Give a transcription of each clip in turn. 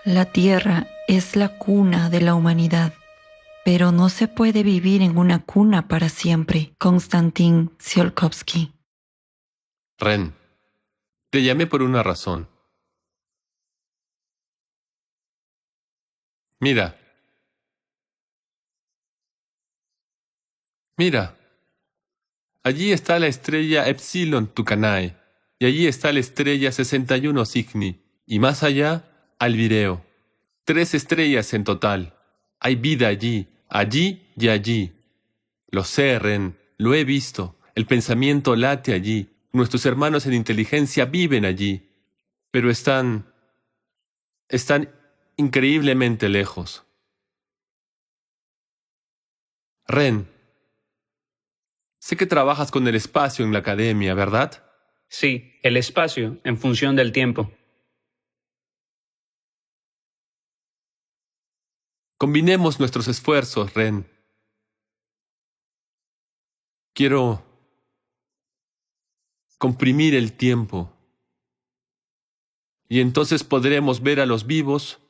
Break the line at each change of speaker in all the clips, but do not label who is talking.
La Tierra es la cuna de la humanidad, pero no se puede vivir en una cuna para siempre. Konstantin Tsiolkovsky.
Ren, te llamé por una razón. Mira. Mira. Allí está la estrella Epsilon Tucanae, y allí está la estrella 61 Cygni, y más allá, Alvireo. 3 estrellas en total. Hay vida allí, allí y allí. Lo sé, Ren, lo he visto. El pensamiento late allí. Nuestros hermanos en inteligencia viven allí. Pero están increíblemente lejos. Ren, sé que trabajas con el espacio en la academia, ¿verdad?
Sí, el espacio, en función del tiempo.
Combinemos nuestros esfuerzos, Ren. Quiero comprimir el tiempo. Y entonces podremos ver a los vivos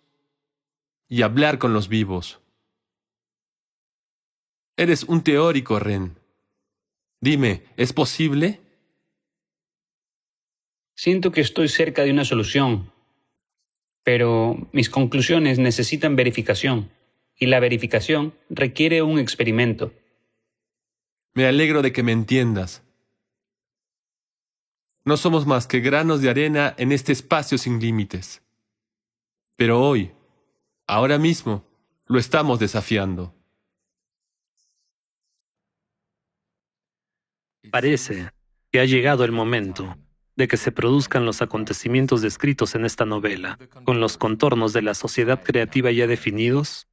y hablar con los vivos. Eres un teórico, Ren. Dime, ¿es posible?
Siento que estoy cerca de una solución, pero mis conclusiones necesitan verificación, y la verificación requiere un experimento.
Me alegro de que me entiendas. No somos más que granos de arena en este espacio sin límites. Pero hoy, ahora mismo, lo estamos desafiando.
Parece que ha llegado el momento de que se produzcan los acontecimientos descritos en esta novela. Con los contornos de la sociedad creativa ya definidos,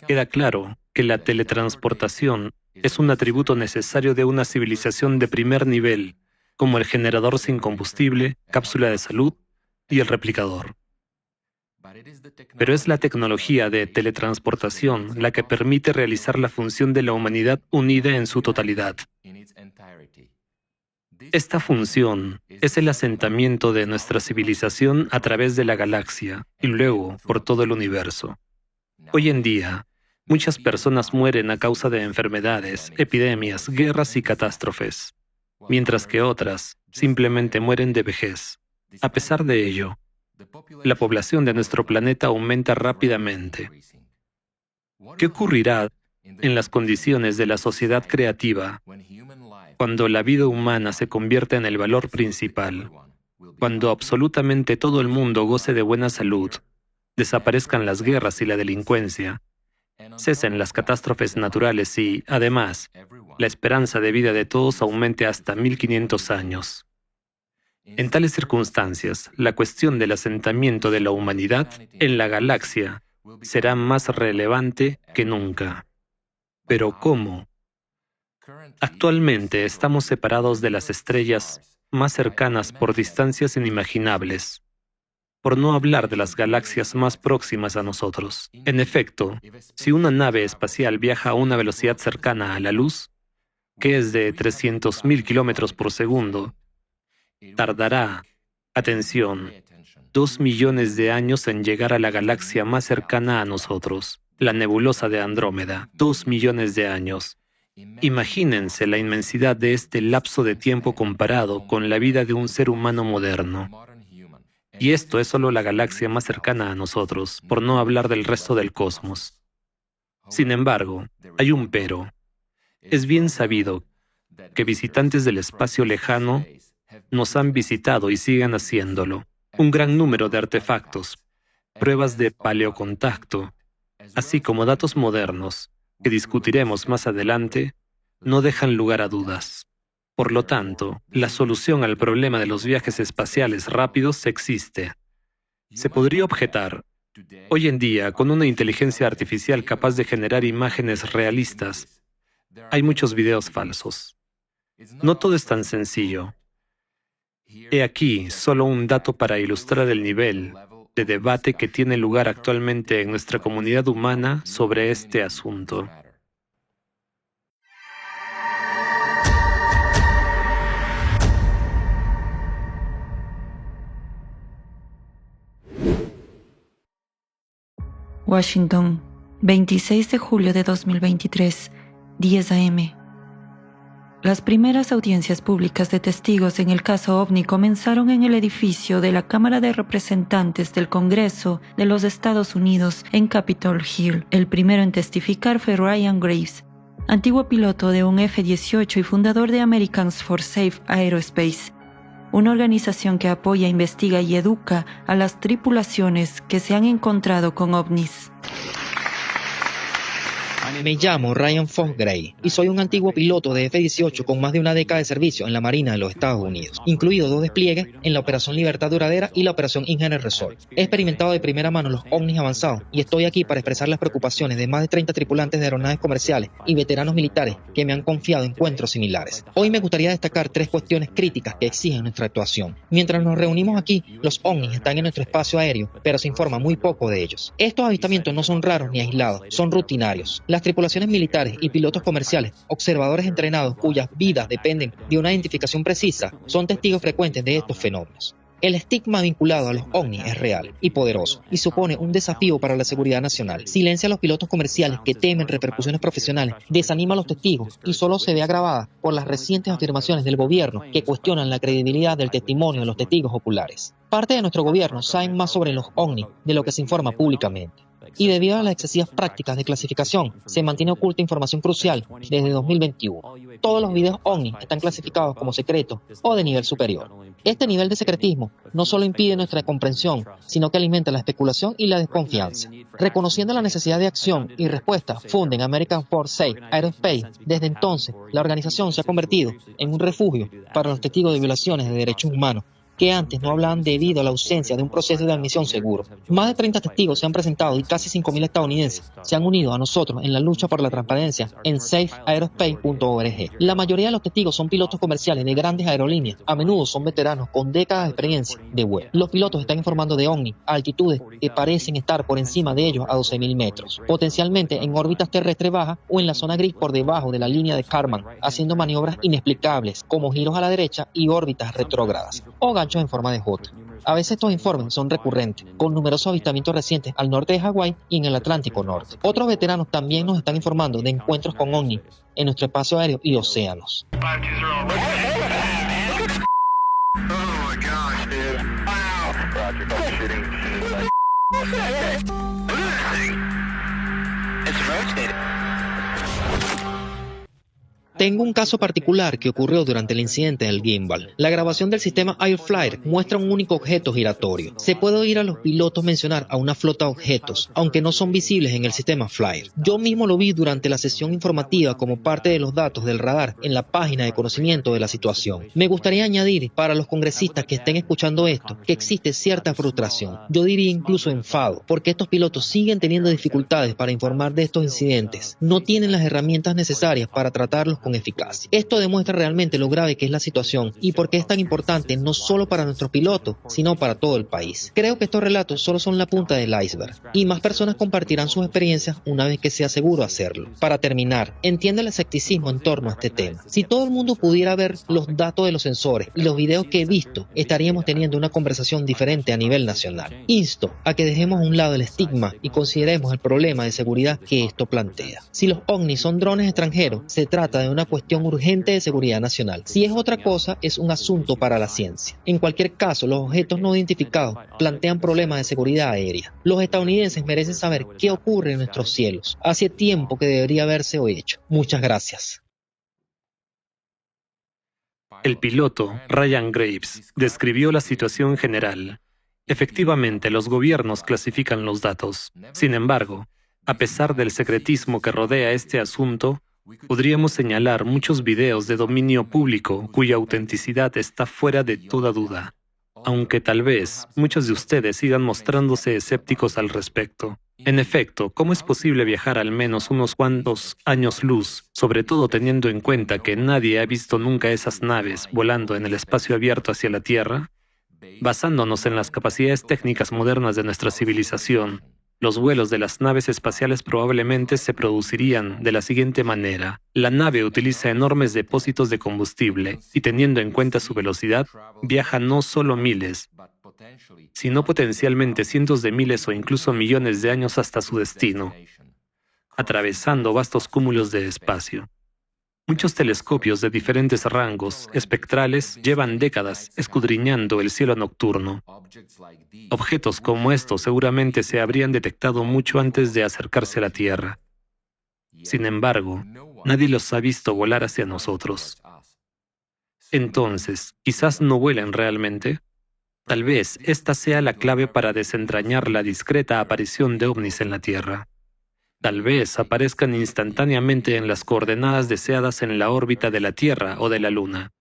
queda claro que la teletransportación es un atributo necesario de una civilización de primer nivel, como el generador sin combustible, cápsula de salud y el replicador. Pero es la tecnología de teletransportación la que permite realizar la función de la humanidad unida en su totalidad. Esta función es el asentamiento de nuestra civilización a través de la galaxia y luego por todo el universo. Hoy en día, muchas personas mueren a causa de enfermedades, epidemias, guerras y catástrofes, mientras que otras simplemente mueren de vejez. A pesar de ello, la población de nuestro planeta aumenta rápidamente. ¿Qué ocurrirá en las condiciones de la sociedad creativa cuando la vida humana se convierta en el valor principal? Cuando absolutamente todo el mundo goce de buena salud, desaparezcan las guerras y la delincuencia, cesen las catástrofes naturales y, además, la esperanza de vida de todos aumente hasta 1500 años. En tales circunstancias, la cuestión del asentamiento de la humanidad en la galaxia será más relevante que nunca. ¿Pero cómo? Actualmente estamos separados de las estrellas más cercanas por distancias inimaginables, por no hablar de las galaxias más próximas a nosotros. En efecto, si una nave espacial viaja a una velocidad cercana a la luz, que es de 300.000 kilómetros por segundo, tardará, atención, 2 millones de años en llegar a la galaxia más cercana a nosotros, la nebulosa de Andrómeda. 2 millones de años. Imagínense la inmensidad de este lapso de tiempo comparado con la vida de un ser humano moderno. Y esto es solo la galaxia más cercana a nosotros, por no hablar del resto del cosmos. Sin embargo, hay un pero. Es bien sabido que visitantes del espacio lejano nos han visitado y siguen haciéndolo. Un gran número de artefactos, pruebas de paleocontacto, así como datos modernos, que discutiremos más adelante, no dejan lugar a dudas. Por lo tanto, la solución al problema de los viajes espaciales rápidos existe. Se podría objetar, hoy en día, con una inteligencia artificial capaz de generar imágenes realistas, hay muchos videos falsos. No todo es tan sencillo. He aquí solo un dato para ilustrar el nivel de debate que tiene lugar actualmente en nuestra comunidad humana sobre este asunto.
Washington, 26 de julio de 2023, 10 a.m. Las primeras audiencias públicas de testigos en el caso OVNI comenzaron en el edificio de la Cámara de Representantes del Congreso de los Estados Unidos en Capitol Hill. El primero en testificar fue Ryan Graves, antiguo piloto de un F-18 y fundador de Americans for Safe Aerospace, una organización que apoya, investiga y educa a las tripulaciones que se han encontrado con ovnis.
Me llamo Ryan Fox Gray y soy un antiguo piloto de F-18 con más de una década de servicio en la Marina de los Estados Unidos, incluido 2 despliegues en la Operación Libertad Duradera y la Operación Inherent Resolve. He experimentado de primera mano los ovnis avanzados y estoy aquí para expresar las preocupaciones de más de 30 tripulantes de aeronaves comerciales y veteranos militares que me han confiado encuentros similares. Hoy me gustaría destacar 3 cuestiones críticas que exigen nuestra actuación. Mientras nos reunimos aquí, los ovnis están en nuestro espacio aéreo, pero se informa muy poco de ellos. Estos avistamientos no son raros ni aislados, son rutinarios. Las tripulaciones militares y pilotos comerciales, observadores entrenados cuyas vidas dependen de una identificación precisa, son testigos frecuentes de estos fenómenos. El estigma vinculado a los ovnis es real y poderoso y supone un desafío para la seguridad nacional. Silencia a los pilotos comerciales que temen repercusiones profesionales, desanima a los testigos y solo se ve agravada por las recientes afirmaciones del gobierno que cuestionan la credibilidad del testimonio de los testigos oculares. Parte de nuestro gobierno sabe más sobre los ovnis de lo que se informa públicamente. Y debido a las excesivas prácticas de clasificación, se mantiene oculta información crucial desde 2021. Todos los videos ovni están clasificados como secretos o de nivel superior. Este nivel de secretismo no solo impide nuestra comprensión, sino que alimenta la especulación y la desconfianza. Reconociendo la necesidad de acción y respuesta, funden American for Safe Aerospace. Desde entonces, la organización se ha convertido en un refugio para los testigos de violaciones de derechos humanos que antes no hablaban debido a la ausencia de un proceso de admisión seguro. Más de 30 testigos se han presentado y casi 5.000 estadounidenses se han unido a nosotros en la lucha por la transparencia en safeaerospace.org. La mayoría de los testigos son pilotos comerciales de grandes aerolíneas, a menudo son veteranos con décadas de experiencia de vuelo. Los pilotos están informando de ovnis a altitudes que parecen estar por encima de ellos a 12.000 metros, potencialmente en órbitas terrestres bajas o en la zona gris por debajo de la línea de Kármán, haciendo maniobras inexplicables como giros a la derecha y órbitas retrógradas o ganchos en forma de J. A veces estos informes son recurrentes, con numerosos avistamientos recientes al norte de Hawái y en el Atlántico Norte. Otros veteranos también nos están informando de encuentros con ovnis en nuestro espacio aéreo y océanos. Tengo un caso particular que ocurrió durante el incidente del gimbal. La grabación del sistema Airflyer muestra un único objeto giratorio. Se puede oír a los pilotos mencionar a una flota de objetos, aunque no son visibles en el sistema Flyer. Yo mismo lo vi durante la sesión informativa como parte de los datos del radar en la página de conocimiento de la situación. Me gustaría añadir para los congresistas que estén escuchando esto que existe cierta frustración, yo diría incluso enfado, porque estos pilotos siguen teniendo dificultades para informar de estos incidentes. No tienen las herramientas necesarias para tratarlos con eficacia. Esto demuestra realmente lo grave que es la situación y por qué es tan importante no solo para nuestros pilotos, sino para todo el país. Creo que estos relatos solo son la punta del iceberg y más personas compartirán sus experiencias una vez que sea seguro hacerlo. Para terminar, entiende el escepticismo en torno a este tema. Si todo el mundo pudiera ver los datos de los sensores y los videos que he visto, estaríamos teniendo una conversación diferente a nivel nacional. Insto a que dejemos a un lado el estigma y consideremos el problema de seguridad que esto plantea. Si los ovnis son drones extranjeros, se trata de una cuestión urgente de seguridad nacional. Si es otra cosa, es un asunto para la ciencia. En cualquier caso, los objetos no identificados plantean problemas de seguridad aérea. Los estadounidenses merecen saber qué ocurre en nuestros cielos. Hace tiempo que debería haberse hecho. Muchas gracias.
El piloto, Ryan Graves, describió la situación general. Efectivamente, los gobiernos clasifican los datos. Sin embargo, a pesar del secretismo que rodea este asunto, podríamos señalar muchos videos de dominio público cuya autenticidad está fuera de toda duda, aunque tal vez muchos de ustedes sigan mostrándose escépticos al respecto. En efecto, ¿cómo es posible viajar al menos unos cuantos años luz, sobre todo teniendo en cuenta que nadie ha visto nunca esas naves volando en el espacio abierto hacia la Tierra? Basándonos en las capacidades técnicas modernas de nuestra civilización, los vuelos de las naves espaciales probablemente se producirían de la siguiente manera. La nave utiliza enormes depósitos de combustible y teniendo en cuenta su velocidad, viaja no solo miles, sino potencialmente cientos de miles o incluso millones de años hasta su destino, atravesando vastos cúmulos de espacio. Muchos telescopios de diferentes rangos espectrales llevan décadas escudriñando el cielo nocturno. Objetos como estos seguramente se habrían detectado mucho antes de acercarse a la Tierra. Sin embargo, nadie los ha visto volar hacia nosotros. Entonces, quizás no vuelen realmente. Tal vez esta sea la clave para desentrañar la discreta aparición de ovnis en la Tierra. Tal vez aparezcan instantáneamente en las coordenadas deseadas en la órbita de la Tierra o de la Luna.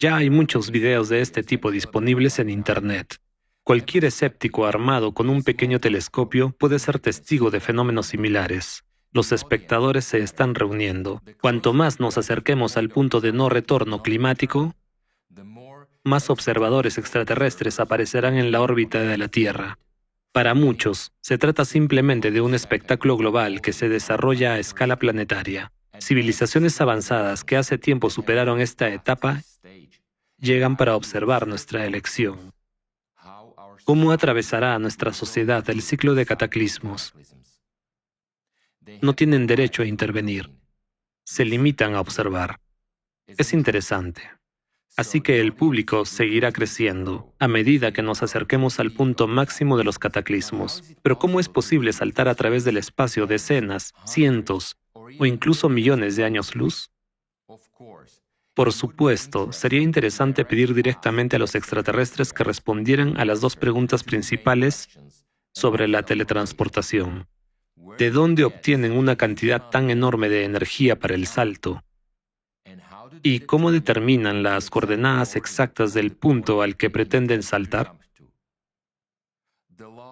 Ya hay muchos videos de este tipo disponibles en Internet. Cualquier escéptico armado con un pequeño telescopio puede ser testigo de fenómenos similares. Los espectadores se están reuniendo. Cuanto más nos acerquemos al punto de no retorno climático, más observadores extraterrestres aparecerán en la órbita de la Tierra. Para muchos, se trata simplemente de un espectáculo global que se desarrolla a escala planetaria. Civilizaciones avanzadas que hace tiempo superaron esta etapa llegan para observar nuestra elección. ¿Cómo atravesará nuestra sociedad el ciclo de cataclismos? No tienen derecho a intervenir. Se limitan a observar. Es interesante. Así que el público seguirá creciendo a medida que nos acerquemos al punto máximo de los cataclismos. Pero ¿cómo es posible saltar a través del espacio decenas, cientos o incluso millones de años luz? Por supuesto, sería interesante pedir directamente a los extraterrestres que respondieran a las dos preguntas principales sobre la teletransportación. ¿De dónde obtienen una cantidad tan enorme de energía para el salto? ¿Y cómo determinan las coordenadas exactas del punto al que pretenden saltar?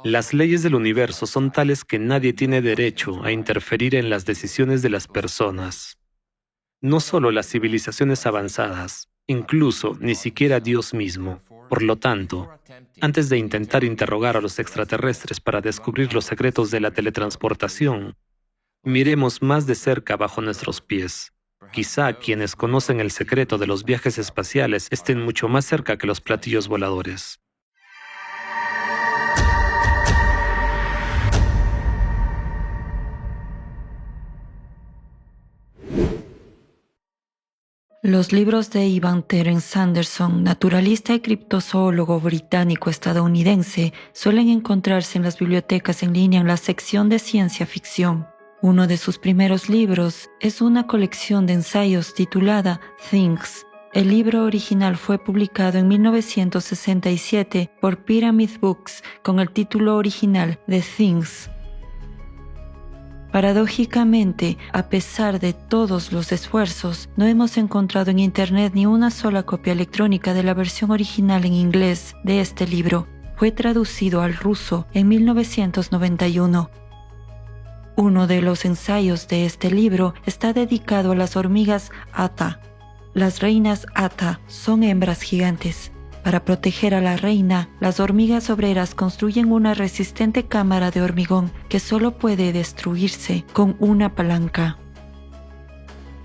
Las leyes del universo son tales que nadie tiene derecho a interferir en las decisiones de las personas. No solo las civilizaciones avanzadas, incluso ni siquiera Dios mismo. Por lo tanto, antes de intentar interrogar a los extraterrestres para descubrir los secretos de la teletransportación, miremos más de cerca bajo nuestros pies. Quizá quienes conocen el secreto de los viajes espaciales estén mucho más cerca que los platillos voladores.
Los libros de Ivan Terence Sanderson, naturalista y criptozoólogo británico-estadounidense, suelen encontrarse en las bibliotecas en línea en la sección de ciencia ficción. Uno de sus primeros libros es una colección de ensayos titulada Things. El libro original fue publicado en 1967 por Pyramid Books con el título original de Things. Paradójicamente, a pesar de todos los esfuerzos, no hemos encontrado en Internet ni una sola copia electrónica de la versión original en inglés de este libro. Fue traducido al ruso en 1991. Uno de los ensayos de este libro está dedicado a las hormigas Ata. Las reinas Ata son hembras gigantes. Para proteger a la reina, las hormigas obreras construyen una resistente cámara de hormigón que solo puede destruirse con una palanca.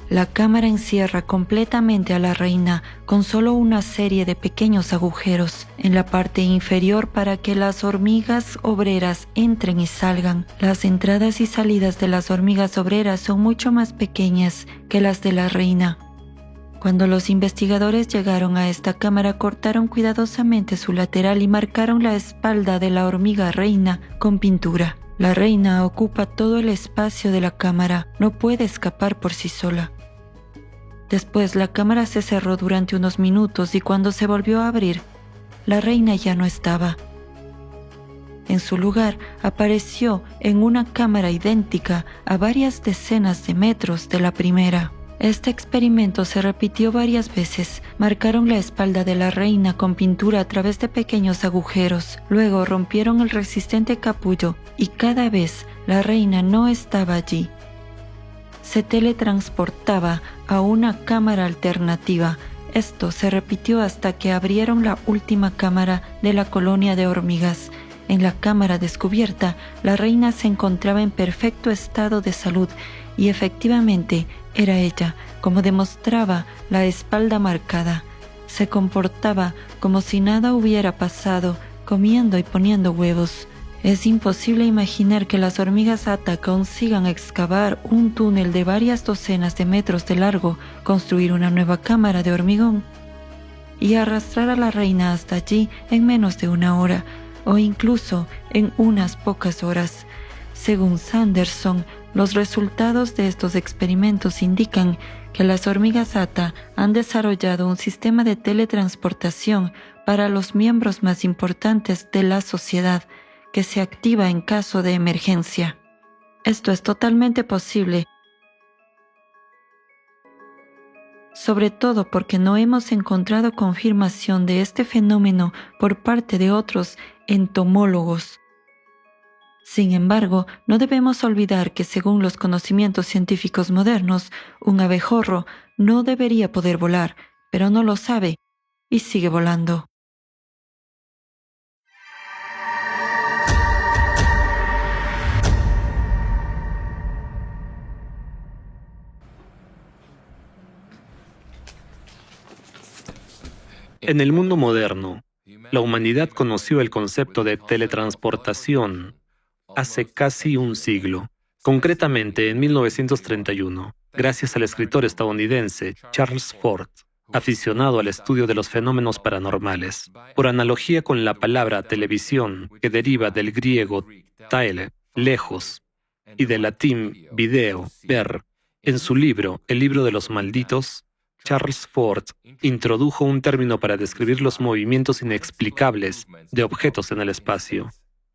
La cámara encierra completamente a la reina con solo una serie de pequeños agujeros en la parte inferior para que las hormigas obreras entren y salgan. Las entradas y salidas de las hormigas obreras son mucho más pequeñas que las de la reina. Cuando los investigadores llegaron a esta cámara, cortaron cuidadosamente su lateral y marcaron la espalda de la hormiga reina con pintura. La reina ocupa todo el espacio de la cámara, no puede escapar por sí sola. Después la cámara se cerró durante unos minutos y cuando se volvió a abrir, la reina ya no estaba. En su lugar, apareció en una cámara idéntica a varias decenas de metros de la primera. Este experimento se repitió varias veces. Marcaron la espalda de la reina con pintura a través de pequeños agujeros. Luego rompieron el resistente capullo y cada vez la reina no estaba allí. se teletransportaba a una cámara alternativa. Esto se repitió hasta que abrieron la última cámara de la colonia de hormigas. En la cámara descubierta, la reina se encontraba en perfecto estado de salud y efectivamente era ella, como demostraba la espalda marcada. Se comportaba como si nada hubiera pasado, comiendo y poniendo huevos. Es imposible imaginar que las hormigas Ata consigan excavar un túnel de varias docenas de metros de largo, construir una nueva cámara de hormigón y arrastrar a la reina hasta allí en menos de una hora, o incluso en unas pocas horas. Según Sanderson, los resultados de estos experimentos indican que las hormigas Ata han desarrollado un sistema de teletransportación para los miembros más importantes de la sociedad, que se activa en caso de emergencia. Esto es totalmente posible, sobre todo porque no hemos encontrado confirmación de este fenómeno por parte de otros entomólogos. Sin embargo, no debemos olvidar que según los conocimientos científicos modernos, un abejorro no debería poder volar, pero no lo sabe y sigue volando.
En el mundo moderno, la humanidad conoció el concepto de teletransportación hace casi un siglo, concretamente en 1931, gracias al escritor estadounidense Charles Fort, aficionado al estudio de los fenómenos paranormales. Por analogía con la palabra televisión, que deriva del griego tele, lejos, y del latín video, ver, en su libro El libro de los malditos, Charles Fort introdujo un término para describir los movimientos inexplicables de objetos en el espacio.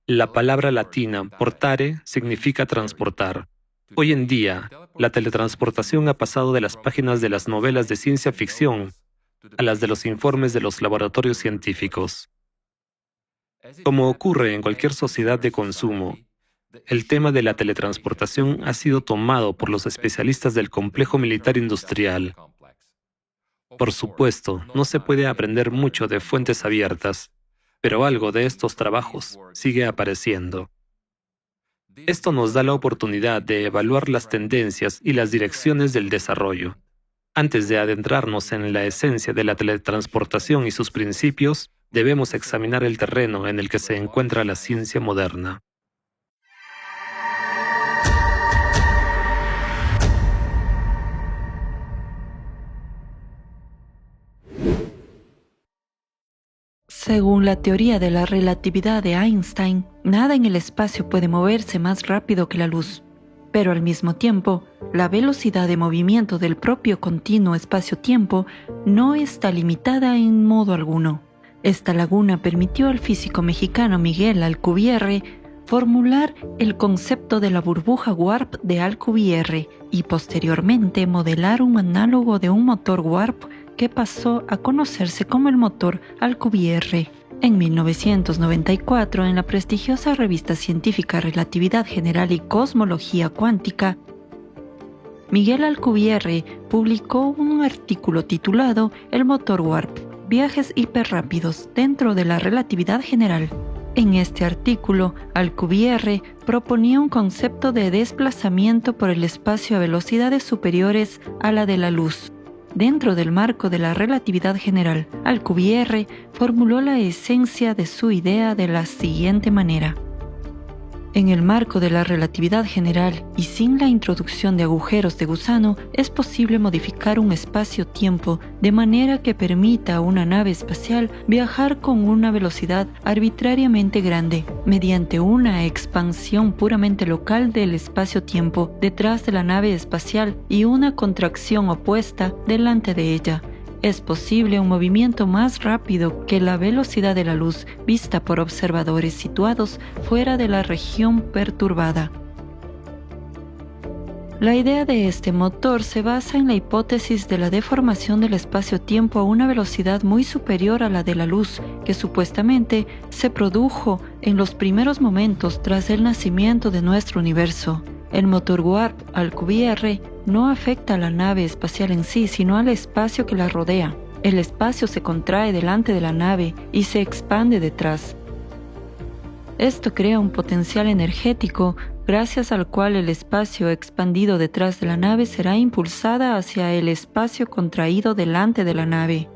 La palabra latina portare significa transportar. Hoy en día, la teletransportación ha pasado de las páginas de las novelas de ciencia ficción a las de los informes de los laboratorios científicos. Como ocurre en cualquier sociedad de consumo, el tema de la teletransportación ha sido tomado por los especialistas del complejo militar industrial. Por supuesto, no se puede aprender mucho de fuentes abiertas, pero algo de estos trabajos sigue apareciendo. Esto nos da la oportunidad de evaluar las tendencias y las direcciones del desarrollo. Antes de adentrarnos en la esencia de la teletransportación y sus principios, debemos examinar el terreno en el que se encuentra la ciencia moderna.
Según la teoría de la relatividad de Einstein, nada en el espacio puede moverse más rápido que la luz. Pero al mismo tiempo, la velocidad de movimiento del propio continuo espacio-tiempo no está limitada en modo alguno. Esta laguna permitió al físico mexicano Miguel Alcubierre formular el concepto de la burbuja warp de Alcubierre y posteriormente modelar un análogo de un motor warp que pasó a conocerse como el motor Alcubierre. En 1994, en la prestigiosa revista científica Relatividad General y Cosmología Cuántica, Miguel Alcubierre publicó un artículo titulado El motor warp, viajes hiperrápidos dentro de la relatividad general. En este artículo, Alcubierre proponía un concepto de desplazamiento por el espacio a velocidades superiores a la de la luz. Dentro del marco de la relatividad general, Alcubierre formuló la esencia de su idea de la siguiente manera. En el marco de la relatividad general y sin la introducción de agujeros de gusano, es posible modificar un espacio-tiempo de manera que permita a una nave espacial viajar con una velocidad arbitrariamente grande, mediante una expansión puramente local del espacio-tiempo detrás de la nave espacial y una contracción opuesta delante de ella. Es posible un movimiento más rápido que la velocidad de la luz vista por observadores situados fuera de la región perturbada. La idea de este motor se basa en la hipótesis de la deformación del espacio-tiempo a una velocidad muy superior a la de la luz, que supuestamente se produjo en los primeros momentos tras el nacimiento de nuestro universo. El motor Warp al QBR no afecta a la nave espacial en sí, sino al espacio que la rodea. El espacio se contrae delante de la nave y se expande detrás. Esto crea un potencial energético gracias al cual el espacio expandido detrás de la nave será impulsada hacia el espacio contraído delante de la nave.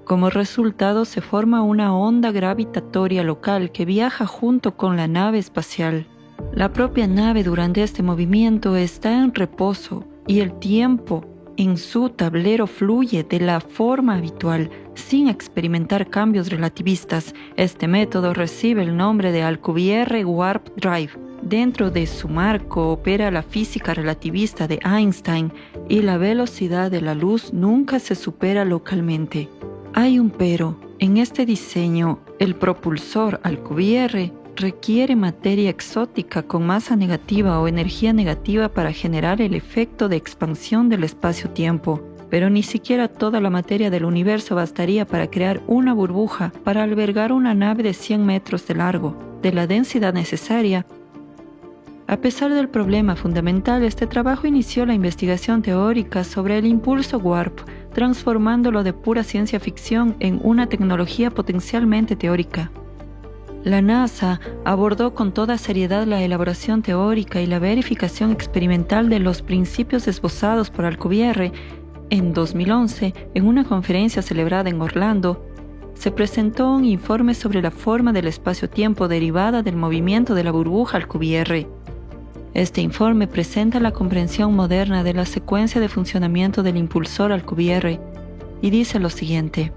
Como resultado se forma una onda gravitatoria local que viaja junto con la nave espacial. La propia nave durante este movimiento está en reposo y el tiempo en su tablero fluye de la forma habitual, sin experimentar cambios relativistas. Este método recibe el nombre de Alcubierre Warp Drive. Dentro de su marco opera la física relativista de Einstein y la velocidad de la luz nunca se supera localmente. Hay un pero. En este diseño, el propulsor Alcubierre requiere materia exótica con masa negativa o energía negativa para generar el efecto de expansión del espacio-tiempo. Pero ni siquiera toda la materia del universo bastaría para crear una burbuja para albergar una nave de 100 metros de largo, de la densidad necesaria. A pesar del problema fundamental, este trabajo inició la investigación teórica sobre el impulso Warp, transformándolo de pura ciencia ficción en una tecnología potencialmente teórica. La NASA abordó con toda seriedad la elaboración teórica y la verificación experimental de los principios esbozados por Alcubierre. En 2011, en una conferencia celebrada en Orlando, se presentó un informe sobre la forma del espacio-tiempo derivada del movimiento de la burbuja Alcubierre. Este informe presenta la comprensión moderna de la secuencia de funcionamiento del impulsor Alcubierre y dice lo siguiente.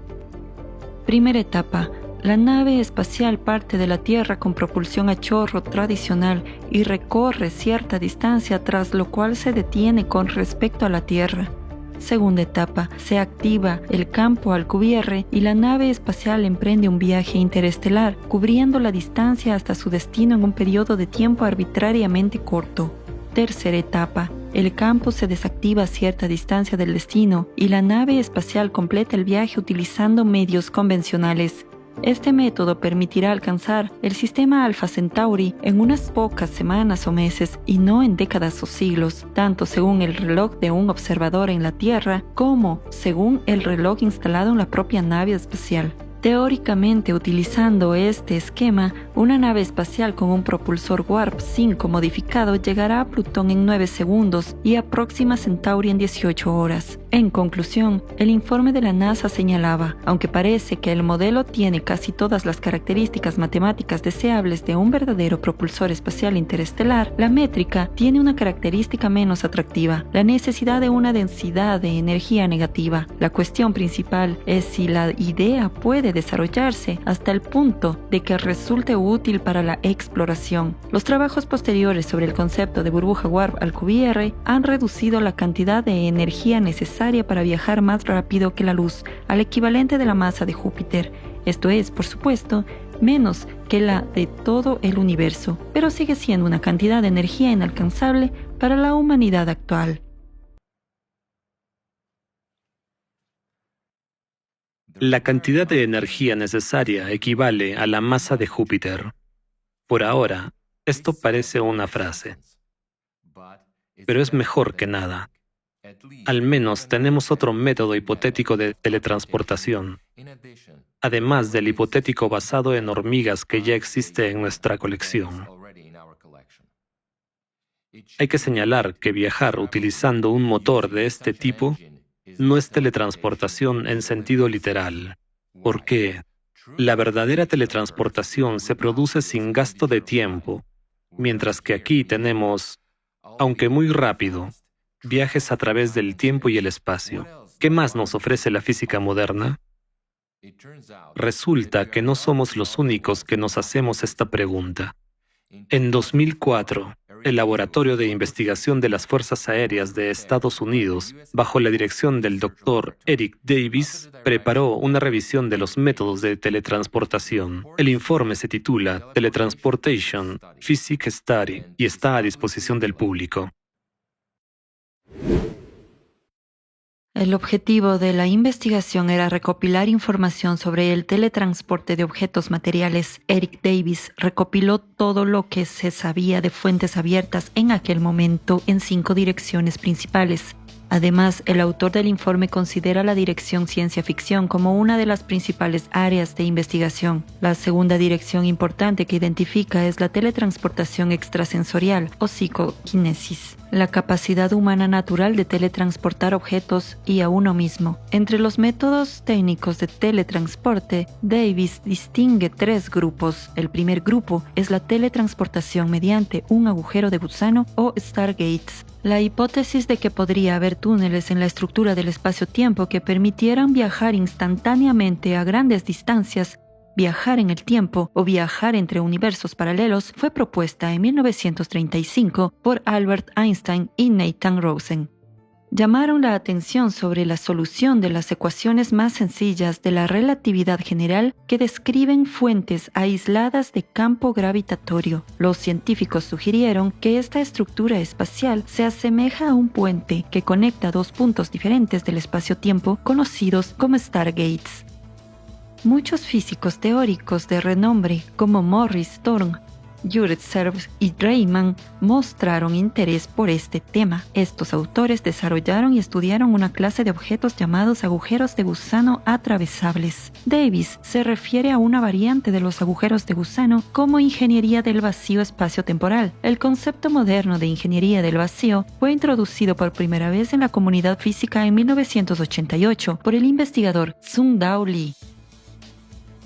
Primera etapa. La nave espacial parte de la Tierra con propulsión a chorro tradicional y recorre cierta distancia, tras lo cual se detiene con respecto a la Tierra. Segunda etapa, se activa el campo Alcubierre y la nave espacial emprende un viaje interestelar, cubriendo la distancia hasta su destino en un periodo de tiempo arbitrariamente corto. Tercera etapa, el campo se desactiva a cierta distancia del destino y la nave espacial completa el viaje utilizando medios convencionales. Este método permitirá alcanzar el sistema Alpha Centauri en unas pocas semanas o meses y no en décadas o siglos, tanto según el reloj de un observador en la Tierra como según el reloj instalado en la propia nave espacial. Teóricamente, utilizando este esquema, una nave espacial con un propulsor Warp 5 modificado llegará a Plutón en 9 segundos y a Próxima Centauri en 18 horas. En conclusión, el informe de la NASA señalaba, aunque parece que el modelo tiene casi todas las características matemáticas deseables de un verdadero propulsor espacial interestelar, la métrica tiene una característica menos atractiva, la necesidad de una densidad de energía negativa. La cuestión principal es si la idea puede desarrollarse hasta el punto de que resulte útil para la exploración. Los trabajos posteriores sobre el concepto de burbuja Warp Alcubierre han reducido la cantidad de energía necesaria para viajar más rápido que la luz, al equivalente de la masa de Júpiter. Esto es, por supuesto, menos que la de todo el universo, pero sigue siendo una cantidad de energía inalcanzable para la humanidad actual.
La cantidad de energía necesaria equivale a la masa de Júpiter. Por ahora, esto parece una frase, pero es mejor que nada. Al menos tenemos otro método hipotético de teletransportación, además del hipotético basado en hormigas que ya existe en nuestra colección. Hay que señalar que viajar utilizando un motor de este tipo no es teletransportación en sentido literal, porque la verdadera teletransportación se produce sin gasto de tiempo, mientras que aquí tenemos, aunque muy rápido, viajes a través del tiempo y el espacio. ¿Qué más nos ofrece la física moderna? Resulta que no somos los únicos que nos hacemos esta pregunta. En 2004, el Laboratorio de Investigación de las Fuerzas Aéreas de Estados Unidos, bajo la dirección del Dr. Eric Davis, preparó una revisión de los métodos de teletransportación. El informe se titula Teletransportation Physics Study y está a disposición del público.
El objetivo de la investigación era recopilar información sobre el teletransporte de objetos materiales. Eric Davis recopiló todo lo que se sabía de fuentes abiertas en aquel momento en 5 direcciones principales. Además, el autor del informe considera la dirección ciencia ficción como una de las principales áreas de investigación. La segunda dirección importante que identifica es la teletransportación extrasensorial o psicoquinesis, la capacidad humana natural de teletransportar objetos y a uno mismo. Entre los métodos técnicos de teletransporte, Davis distingue 3 grupos. El primer grupo es la teletransportación mediante un agujero de gusano o stargates. La hipótesis de que podría haber túneles en la estructura del espacio-tiempo que permitieran viajar instantáneamente a grandes distancias, viajar en el tiempo o viajar entre universos paralelos fue propuesta en 1935 por Albert Einstein y Nathan Rosen. Llamaron la atención sobre la solución de las ecuaciones más sencillas de la relatividad general que describen fuentes aisladas de campo gravitatorio. Los científicos sugirieron que esta estructura espacial se asemeja a un puente que conecta 2 puntos diferentes del espacio-tiempo conocidos como stargates. Muchos físicos teóricos de renombre como Morris, Thorne, Jurtsev y Rayman mostraron interés por este tema. Estos autores desarrollaron y estudiaron una clase de objetos llamados agujeros de gusano atravesables. Davis se refiere a una variante de los agujeros de gusano como ingeniería del vacío espacio-temporal. El concepto moderno de ingeniería del vacío fue introducido por primera vez en la comunidad física en 1988 por el investigador Tsung-Dao Lee.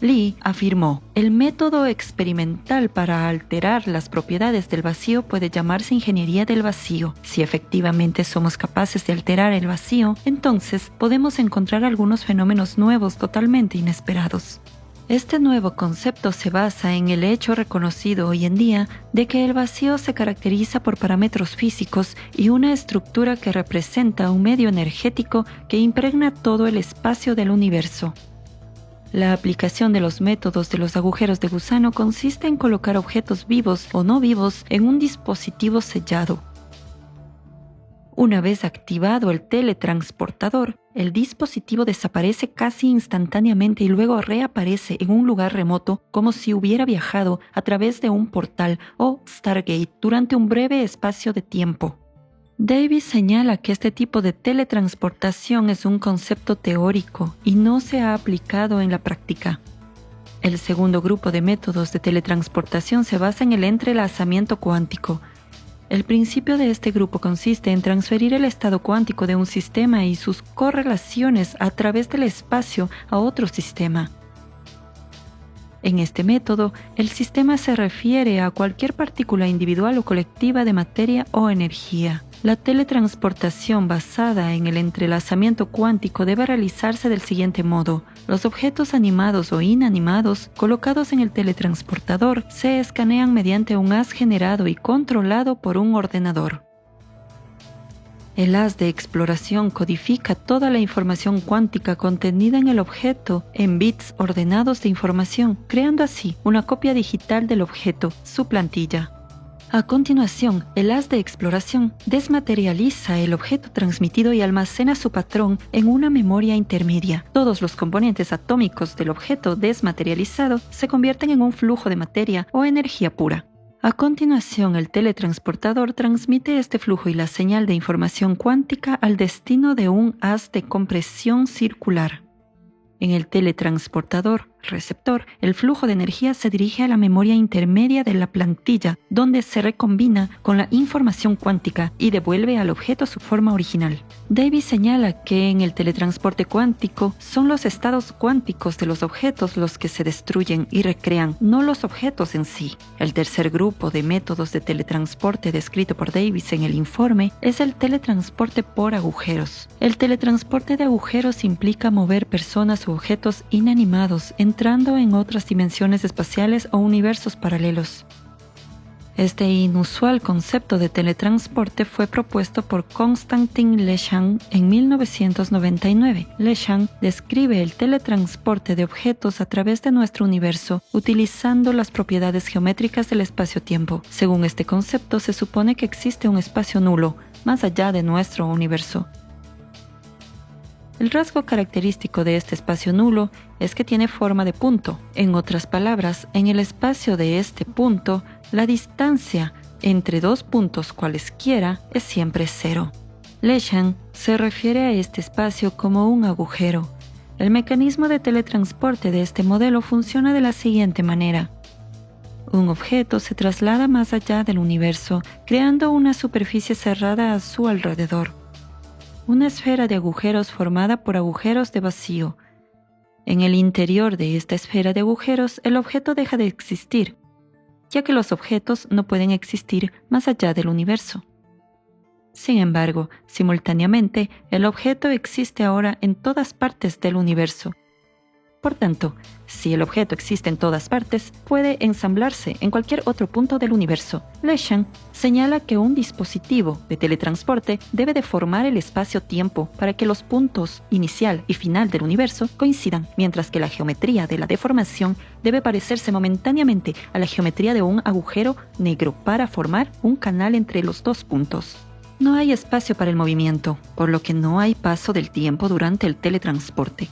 Lee afirmó, el método experimental para alterar las propiedades del vacío puede llamarse ingeniería del vacío. Si efectivamente somos capaces de alterar el vacío, entonces podemos encontrar algunos fenómenos nuevos totalmente inesperados. Este nuevo concepto se basa en el hecho reconocido hoy en día de que el vacío se caracteriza por parámetros físicos y una estructura que representa un medio energético que impregna todo el espacio del universo. La aplicación de los métodos de los agujeros de gusano consiste en colocar objetos vivos o no vivos en un dispositivo sellado. Una vez activado el teletransportador, el dispositivo desaparece casi instantáneamente y luego reaparece en un lugar remoto como si hubiera viajado a través de un portal o Stargate durante un breve espacio de tiempo. Davis señala que este tipo de teletransportación es un concepto teórico y no se ha aplicado en la práctica. El segundo grupo de métodos de teletransportación se basa en el entrelazamiento cuántico. El principio de este grupo consiste en transferir el estado cuántico de un sistema y sus correlaciones a través del espacio a otro sistema. En este método, el sistema se refiere a cualquier partícula individual o colectiva de materia o energía. La teletransportación basada en el entrelazamiento cuántico debe realizarse del siguiente modo. Los objetos animados o inanimados colocados en el teletransportador se escanean mediante un haz generado y controlado por un ordenador. El haz de exploración codifica toda la información cuántica contenida en el objeto en bits ordenados de información, creando así una copia digital del objeto, su plantilla. A continuación, el haz de exploración desmaterializa el objeto transmitido y almacena su patrón en una memoria intermedia. Todos los componentes atómicos del objeto desmaterializado se convierten en un flujo de materia o energía pura. A continuación, el teletransportador transmite este flujo y la señal de información cuántica al destino de un haz de compresión circular. En el teletransportador receptor, el flujo de energía se dirige a la memoria intermedia de la plantilla, donde se recombina con la información cuántica y devuelve al objeto su forma original. Davis señala que en el teletransporte cuántico son los estados cuánticos de los objetos los que se destruyen y recrean, no los objetos en sí. El tercer grupo de métodos de teletransporte descrito por Davis en el informe es el teletransporte por agujeros. El teletransporte de agujeros implica mover personas u objetos inanimados entrando en otras dimensiones espaciales o universos paralelos. Este inusual concepto de teletransporte fue propuesto por Konstantin Leshan en 1999. Leshan describe el teletransporte de objetos a través de nuestro universo utilizando las propiedades geométricas del espacio-tiempo. Según este concepto, se supone que existe un espacio nulo más allá de nuestro universo. El rasgo característico de este espacio nulo es que tiene forma de punto. En otras palabras, en el espacio de este punto, la distancia entre dos puntos cualesquiera es siempre cero. Leshan se refiere a este espacio como un agujero. El mecanismo de teletransporte de este modelo funciona de la siguiente manera. Un objeto se traslada más allá del universo, creando una superficie cerrada a su alrededor. Una esfera de agujeros formada por agujeros de vacío. En el interior de esta esfera de agujeros, el objeto deja de existir, ya que los objetos no pueden existir más allá del universo. Sin embargo, simultáneamente, el objeto existe ahora en todas partes del universo. Por tanto, si el objeto existe en todas partes, puede ensamblarse en cualquier otro punto del universo. Leshan señala que un dispositivo de teletransporte debe de formar el espacio-tiempo para que los puntos inicial y final del universo coincidan, mientras que la geometría de la deformación debe parecerse momentáneamente a la geometría de un agujero negro para formar un canal entre los dos puntos. No hay espacio para el movimiento, por lo que no hay paso del tiempo durante el teletransporte.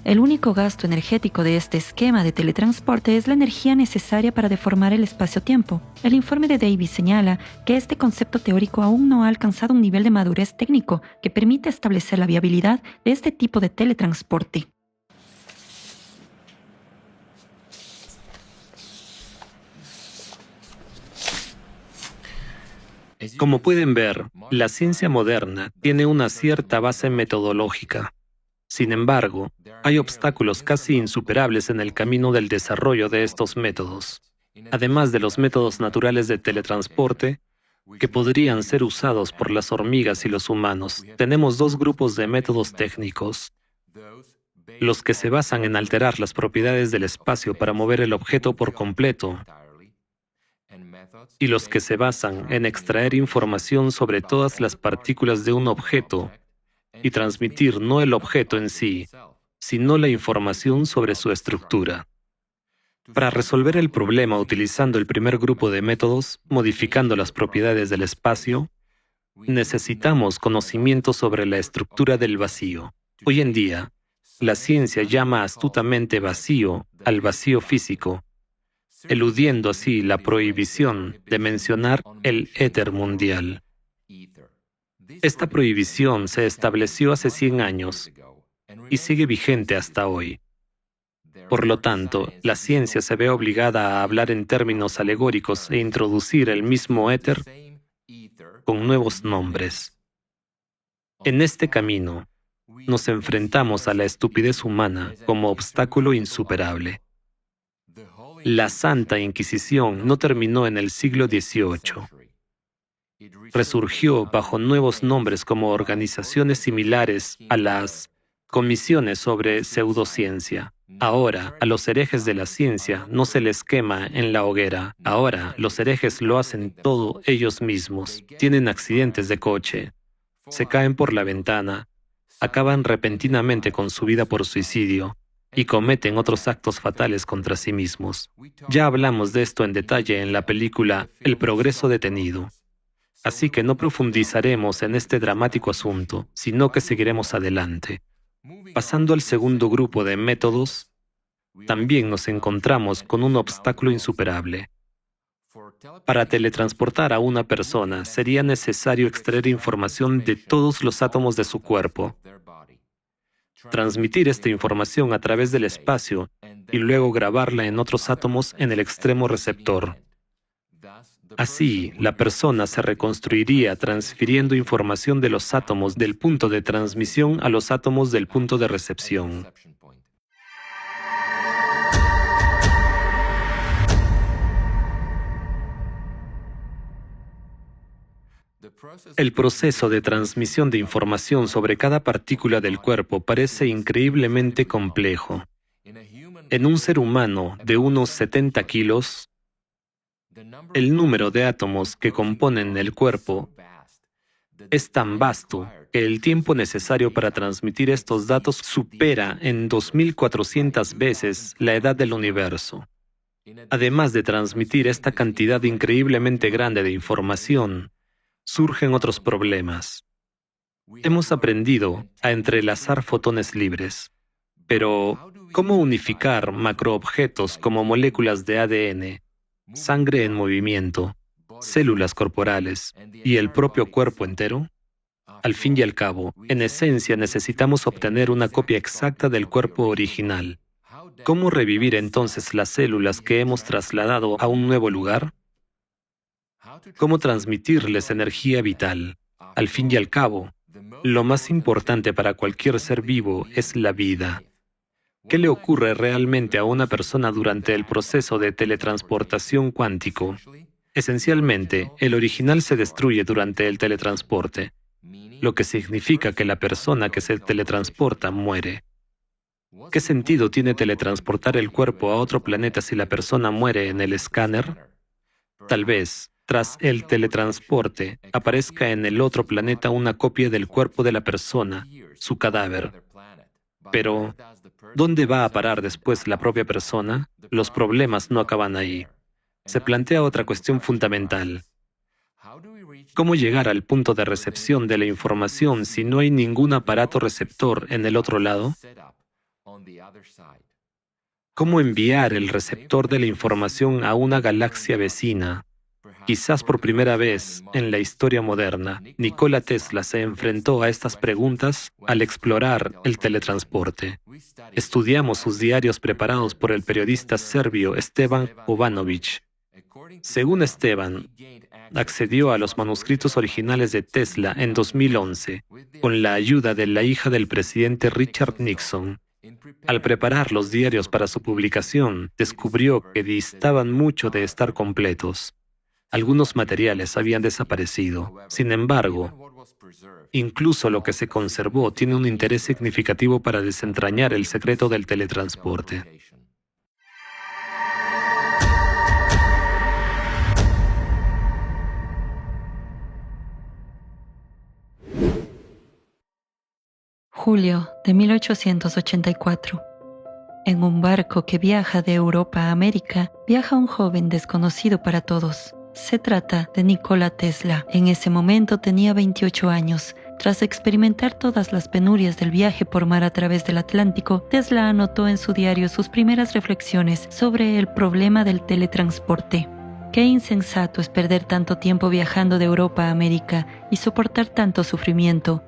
El único gasto energético de este esquema de teletransporte es la energía necesaria para deformar el espacio-tiempo. El informe de Davis señala que este concepto teórico aún no ha alcanzado un nivel de madurez técnico que permite establecer la viabilidad de este tipo de teletransporte.
Como pueden ver, la ciencia moderna tiene una cierta base metodológica. Sin embargo, hay obstáculos casi insuperables en el camino del desarrollo de estos métodos, además de los métodos naturales de teletransporte que podrían ser usados por las hormigas y los humanos. Tenemos dos grupos de métodos técnicos: los que se basan en alterar las propiedades del espacio para mover el objeto por completo, y los que se basan en extraer información sobre todas las partículas de un objeto y transmitir no el objeto en sí, sino la información sobre su estructura. Para resolver el problema utilizando el primer grupo de métodos, modificando las propiedades del espacio, necesitamos conocimiento sobre la estructura del vacío. Hoy en día, la ciencia llama astutamente vacío al vacío físico, eludiendo así la prohibición de mencionar el éter mundial. Esta prohibición se estableció hace 100 años y sigue vigente hasta hoy. Por lo tanto, la ciencia se ve obligada a hablar en términos alegóricos e introducir el mismo éter con nuevos nombres. En este camino, nos enfrentamos a la estupidez humana como obstáculo insuperable. La Santa Inquisición no terminó en el siglo XVIII. Resurgió bajo nuevos nombres como organizaciones similares a las comisiones sobre pseudociencia. Ahora, a los herejes de la ciencia no se les quema en la hoguera. Ahora, los herejes lo hacen todo ellos mismos. Tienen accidentes de coche, se caen por la ventana, acaban repentinamente con su vida por suicidio y cometen otros actos fatales contra sí mismos. Ya hablamos de esto en detalle en la película El progreso detenido. Así que no profundizaremos en este dramático asunto, sino que seguiremos adelante. Pasando al segundo grupo de métodos, también nos encontramos con un obstáculo insuperable. Para teletransportar a una persona sería necesario extraer información de todos los átomos de su cuerpo, transmitir esta información a través del espacio y luego grabarla en otros átomos en el extremo receptor. Así, la persona se reconstruiría transfiriendo información de los átomos del punto de transmisión a los átomos del punto de recepción. El proceso de transmisión de información sobre cada partícula del cuerpo parece increíblemente complejo. En un ser humano de unos 70 kilos, el número de átomos que componen el cuerpo es tan vasto que el tiempo necesario para transmitir estos datos supera en 2400 veces la edad del universo. Además de transmitir esta cantidad increíblemente grande de información, surgen otros problemas. Hemos aprendido a entrelazar fotones libres. Pero, ¿cómo unificar macroobjetos como moléculas de ADN, sangre en movimiento, células corporales y el propio cuerpo entero? Al fin y al cabo, en esencia necesitamos obtener una copia exacta del cuerpo original. ¿Cómo revivir entonces las células que hemos trasladado a un nuevo lugar? ¿Cómo transmitirles energía vital? Al fin y al cabo, lo más importante para cualquier ser vivo es la vida. ¿Qué le ocurre realmente a una persona durante el proceso de teletransportación cuántico? Esencialmente, el original se destruye durante el teletransporte, lo que significa que la persona que se teletransporta muere. ¿Qué sentido tiene teletransportar el cuerpo a otro planeta si la persona muere en el escáner? Tal vez, tras el teletransporte, aparezca en el otro planeta una copia del cuerpo de la persona, su cadáver. Pero, ¿dónde va a parar después la propia persona? Los problemas no acaban ahí. Se plantea otra cuestión fundamental. ¿Cómo llegar al punto de recepción de la información si no hay ningún aparato receptor en el otro lado? ¿Cómo enviar el receptor de la información a una galaxia vecina? Quizás por primera vez en la historia moderna, Nikola Tesla se enfrentó a estas preguntas al explorar el teletransporte. Estudiamos sus diarios preparados por el periodista serbio Esteban Jovanović. Según Esteban, accedió a los manuscritos originales de Tesla en 2011, con la ayuda de la hija del presidente Richard Nixon. Al preparar los diarios para su publicación, descubrió que distaban mucho de estar completos. Algunos materiales habían desaparecido. Sin embargo, incluso lo que se conservó tiene un interés significativo para desentrañar el secreto del teletransporte.
Julio de 1884. En un barco que viaja de Europa a América, viaja un joven desconocido para todos. Se trata de Nikola Tesla. En ese momento tenía 28 años. Tras experimentar todas las penurias del viaje por mar a través del Atlántico, Tesla anotó en su diario sus primeras reflexiones sobre el problema del teletransporte. Qué insensato es perder tanto tiempo viajando de Europa a América y soportar tanto sufrimiento.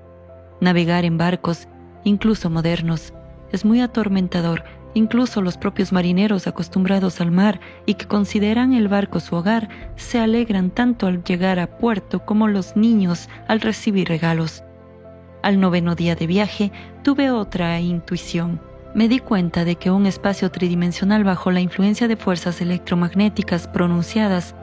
Navegar en barcos, incluso modernos, es muy atormentador. Incluso los propios marineros acostumbrados al mar y que consideran el barco su hogar, se alegran tanto al llegar a puerto como los niños al recibir regalos. Al 9º día de viaje, tuve otra intuición. Me di cuenta de que un espacio tridimensional bajo la influencia de fuerzas electromagnéticas pronunciadas,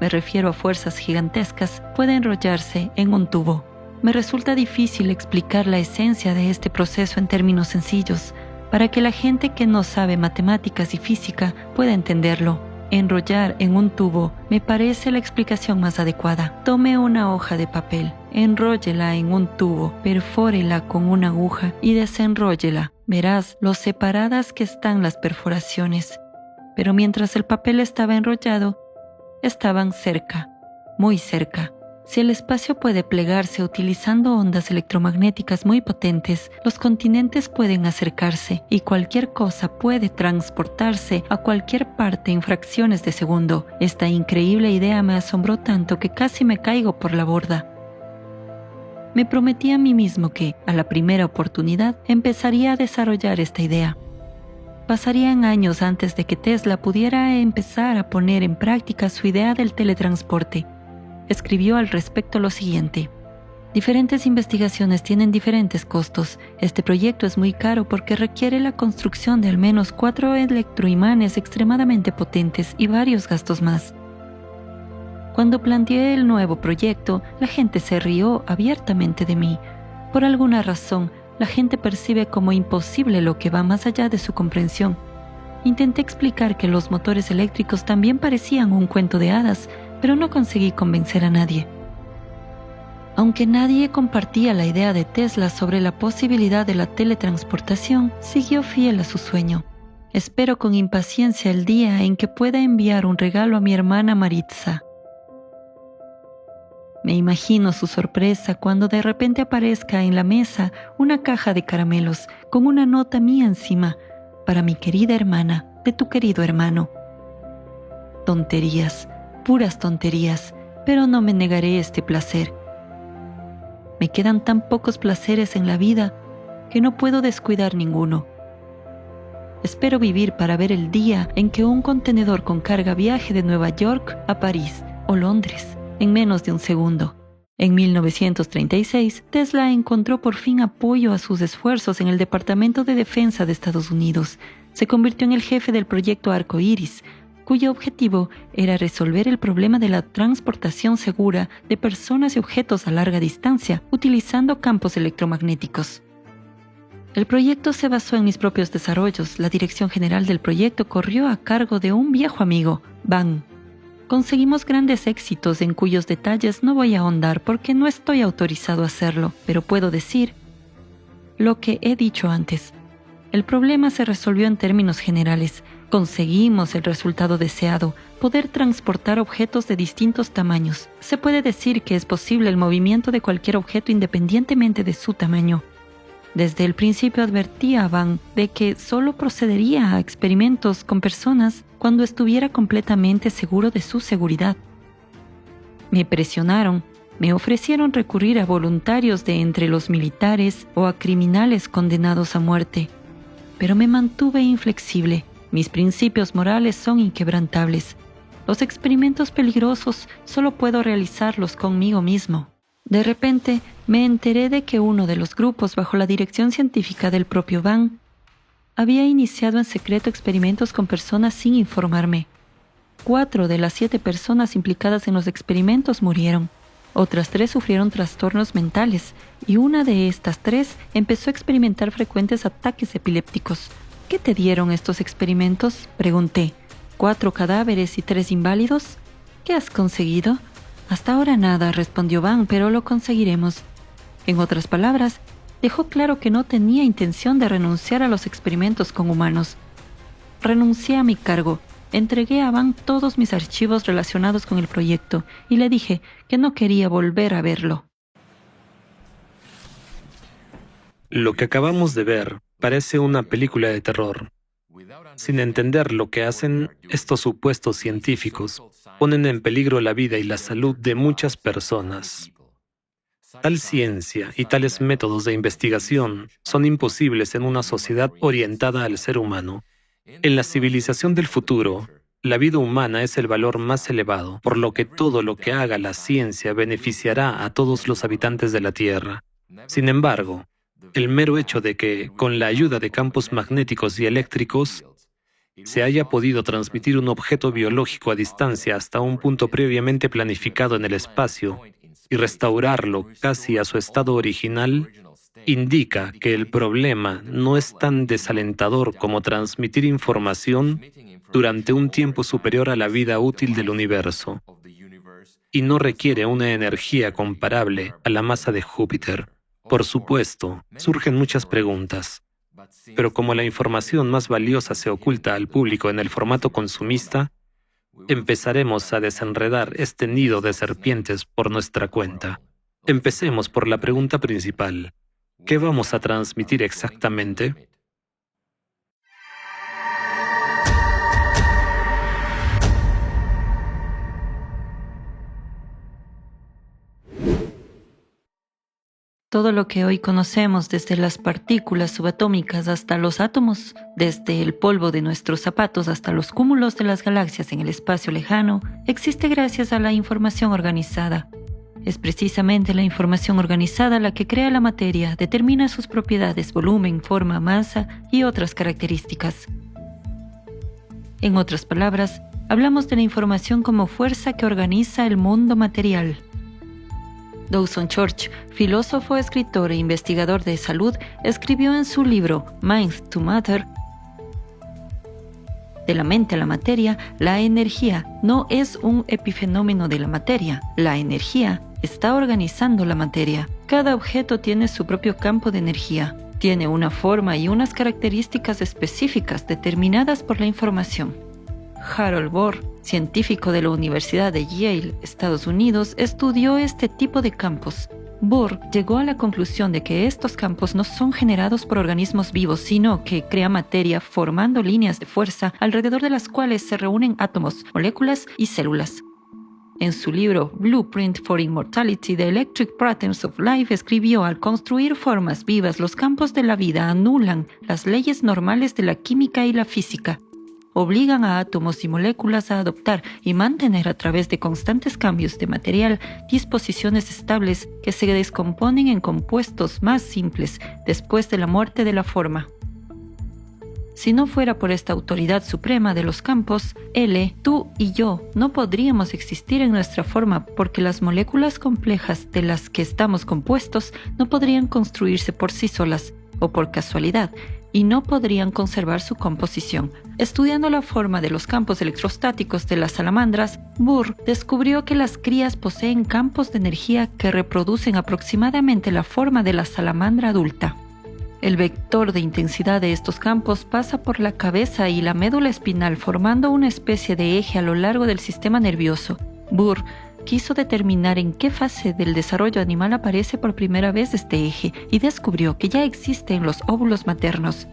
me refiero a fuerzas gigantescas, puede enrollarse en un tubo. Me resulta difícil explicar la esencia de este proceso en términos sencillos, para que la gente que no sabe matemáticas y física pueda entenderlo. Enrollar en un tubo me parece la explicación más adecuada. Tome una hoja de papel, enróllela en un tubo, perfórela con una aguja y desenróllela. Verás lo separadas que están las perforaciones. Pero mientras el papel estaba enrollado, estaban cerca, muy cerca. Si el espacio puede plegarse utilizando ondas electromagnéticas muy potentes, los continentes pueden acercarse y cualquier cosa puede transportarse a cualquier parte en fracciones de segundo. Esta increíble idea me asombró tanto que casi me caigo por la borda. Me prometí a mí mismo que, a la primera oportunidad, empezaría a desarrollar esta idea. Pasarían años antes de que Tesla pudiera empezar a poner en práctica su idea del teletransporte. Escribió al respecto lo siguiente: diferentes investigaciones tienen diferentes costos. Este proyecto es muy caro porque requiere la construcción de al menos 4 electroimanes extremadamente potentes y varios gastos más. Cuando planteé el nuevo proyecto, la gente se rió abiertamente de mí. Por alguna razón, la gente percibe como imposible lo que va más allá de su comprensión. Intenté explicar que los motores eléctricos también parecían un cuento de hadas, pero no conseguí convencer a nadie. Aunque nadie compartía la idea de Tesla sobre la posibilidad de la teletransportación, siguió fiel a su sueño. Espero con impaciencia el día en que pueda enviar un regalo a mi hermana Maritza. Me imagino su sorpresa cuando de repente aparezca en la mesa una caja de caramelos con una nota mía encima, para mi querida hermana, de tu querido hermano. Tonterías, puras tonterías, pero no me negaré este placer. Me quedan tan pocos placeres en la vida que no puedo descuidar ninguno. Espero vivir para ver el día en que un contenedor con carga viaje de Nueva York a París o Londres en menos de un segundo. En 1936, Tesla encontró por fin apoyo a sus esfuerzos en el Departamento de Defensa de Estados Unidos. Se convirtió en el jefe del proyecto Arco Iris, cuyo objetivo era resolver el problema de la transportación segura de personas y objetos a larga distancia utilizando campos electromagnéticos. El proyecto se basó en mis propios desarrollos. La dirección general del proyecto corrió a cargo de un viejo amigo, Van. Conseguimos grandes éxitos en cuyos detalles no voy a ahondar porque no estoy autorizado a hacerlo, pero puedo decir lo que he dicho antes. El problema se resolvió en términos generales. Conseguimos el resultado deseado, poder transportar objetos de distintos tamaños. Se puede decir que es posible el movimiento de cualquier objeto independientemente de su tamaño. Desde el principio advertí a Van de que solo procedería a experimentos con personas cuando estuviera completamente seguro de su seguridad. Me presionaron, me ofrecieron recurrir a voluntarios de entre los militares o a criminales condenados a muerte, pero me mantuve inflexible. Mis principios morales son inquebrantables. Los experimentos peligrosos solo puedo realizarlos conmigo mismo. De repente, me enteré de que uno de los grupos bajo la dirección científica del propio Van había iniciado en secreto experimentos con personas sin informarme. 4 de las 7 personas implicadas en los experimentos murieron. Otras 3 sufrieron trastornos mentales y una de estas 3 empezó a experimentar frecuentes ataques epilépticos. ¿Qué te dieron estos experimentos?, pregunté. 4 cadáveres y 3 inválidos. ¿Qué has conseguido? Hasta ahora nada, respondió Van, pero lo conseguiremos. En otras palabras, dejó claro que no tenía intención de renunciar a los experimentos con humanos. Renuncié a mi cargo, entregué a Van todos mis archivos relacionados con el proyecto y le dije que no quería volver a verlo.
Lo que acabamos de ver parece una película de terror. Sin entender lo que hacen, estos supuestos científicos ponen en peligro la vida y la salud de muchas personas. Tal ciencia y tales métodos de investigación son imposibles en una sociedad orientada al ser humano. En la civilización del futuro, la vida humana es el valor más elevado, por lo que todo lo que haga la ciencia beneficiará a todos los habitantes de la Tierra. Sin embargo, el mero hecho de que, con la ayuda de campos magnéticos y eléctricos, se haya podido transmitir un objeto biológico a distancia hasta un punto previamente planificado en el espacio y restaurarlo casi a su estado original, indica que el problema no es tan desalentador como transmitir información durante un tiempo superior a la vida útil del universo, y no requiere una energía comparable a la masa de Júpiter. Por supuesto, surgen muchas preguntas, pero como la información más valiosa se oculta al público en el formato consumista, empezaremos a desenredar este nido de serpientes por nuestra cuenta. Empecemos por la pregunta principal. ¿Qué vamos a transmitir exactamente?
Todo lo que hoy conocemos, desde las partículas subatómicas hasta los átomos, desde el polvo de nuestros zapatos hasta los cúmulos de las galaxias en el espacio lejano, existe gracias a la información organizada. Es precisamente la información organizada la que crea la materia, determina sus propiedades, volumen, forma, masa y otras características. En otras palabras, hablamos de la información como fuerza que organiza el mundo material. Dawson Church, filósofo, escritor e investigador de salud, escribió en su libro Mind to Matter: de la mente a la materia, la energía no es un epifenómeno de la materia. La energía está organizando la materia. Cada objeto tiene su propio campo de energía. Tiene una forma y unas características específicas determinadas por la información. Harold Bohr científico de la Universidad de Yale, Estados Unidos, estudió este tipo de campos. Bohr llegó a la conclusión de que estos campos no son generados por organismos vivos, sino que crean materia formando líneas de fuerza alrededor de las cuales se reúnen átomos, moléculas y células. En su libro Blueprint for Immortality: The Electric Patterns of Life, escribió: al construir formas vivas, los campos de la vida anulan las leyes normales de la química y la física. Obligan a átomos y moléculas a adoptar y mantener a través de constantes cambios de material disposiciones estables que se descomponen en compuestos más simples después de la muerte de la forma. Si no fuera por esta autoridad suprema de los campos, L, tú y yo no podríamos existir en nuestra forma, porque las moléculas complejas de las que estamos compuestos no podrían construirse por sí solas o por casualidad, y no podrían conservar su composición. Estudiando la forma de los campos electrostáticos de las salamandras, Bohr descubrió que las crías poseen campos de energía que reproducen aproximadamente la forma de la salamandra adulta. El vector de intensidad de estos campos pasa por la cabeza y la médula espinal, formando una especie de eje a lo largo del sistema nervioso. Bohr quiso determinar en qué fase del desarrollo animal aparece por primera vez este eje y descubrió que ya existe en los óvulos maternos.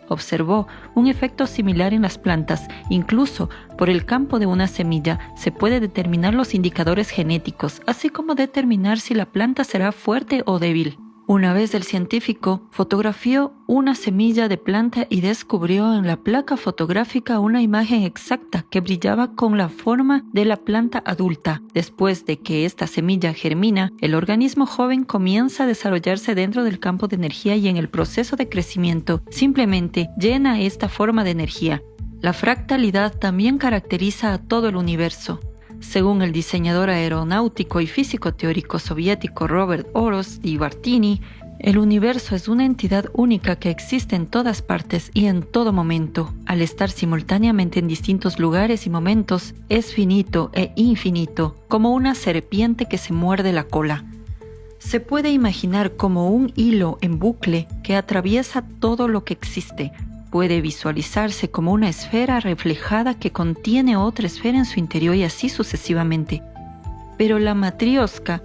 Observó un efecto similar en las plantas. Incluso por el campo de una semilla se puede determinar los indicadores genéticos, así como determinar si la planta será fuerte o débil. Una vez el científico fotografió una semilla de planta y descubrió en la placa fotográfica una imagen exacta que brillaba con la forma de la planta adulta. Después de que esta semilla germina, el organismo joven comienza a desarrollarse dentro del campo de energía y en el proceso de crecimiento simplemente llena esta forma de energía. La fractalidad también caracteriza a todo el universo. Según el diseñador aeronáutico y físico teórico soviético Robert Orosz Divartiny, el universo es una entidad única que existe en todas partes y en todo momento. Al estar simultáneamente en distintos lugares y momentos, es finito e infinito, como una serpiente que se muerde la cola. Se puede imaginar como un hilo en bucle que atraviesa todo lo que existe. Puede visualizarse como una esfera reflejada que contiene otra esfera en su interior y así sucesivamente. Pero la matrioska,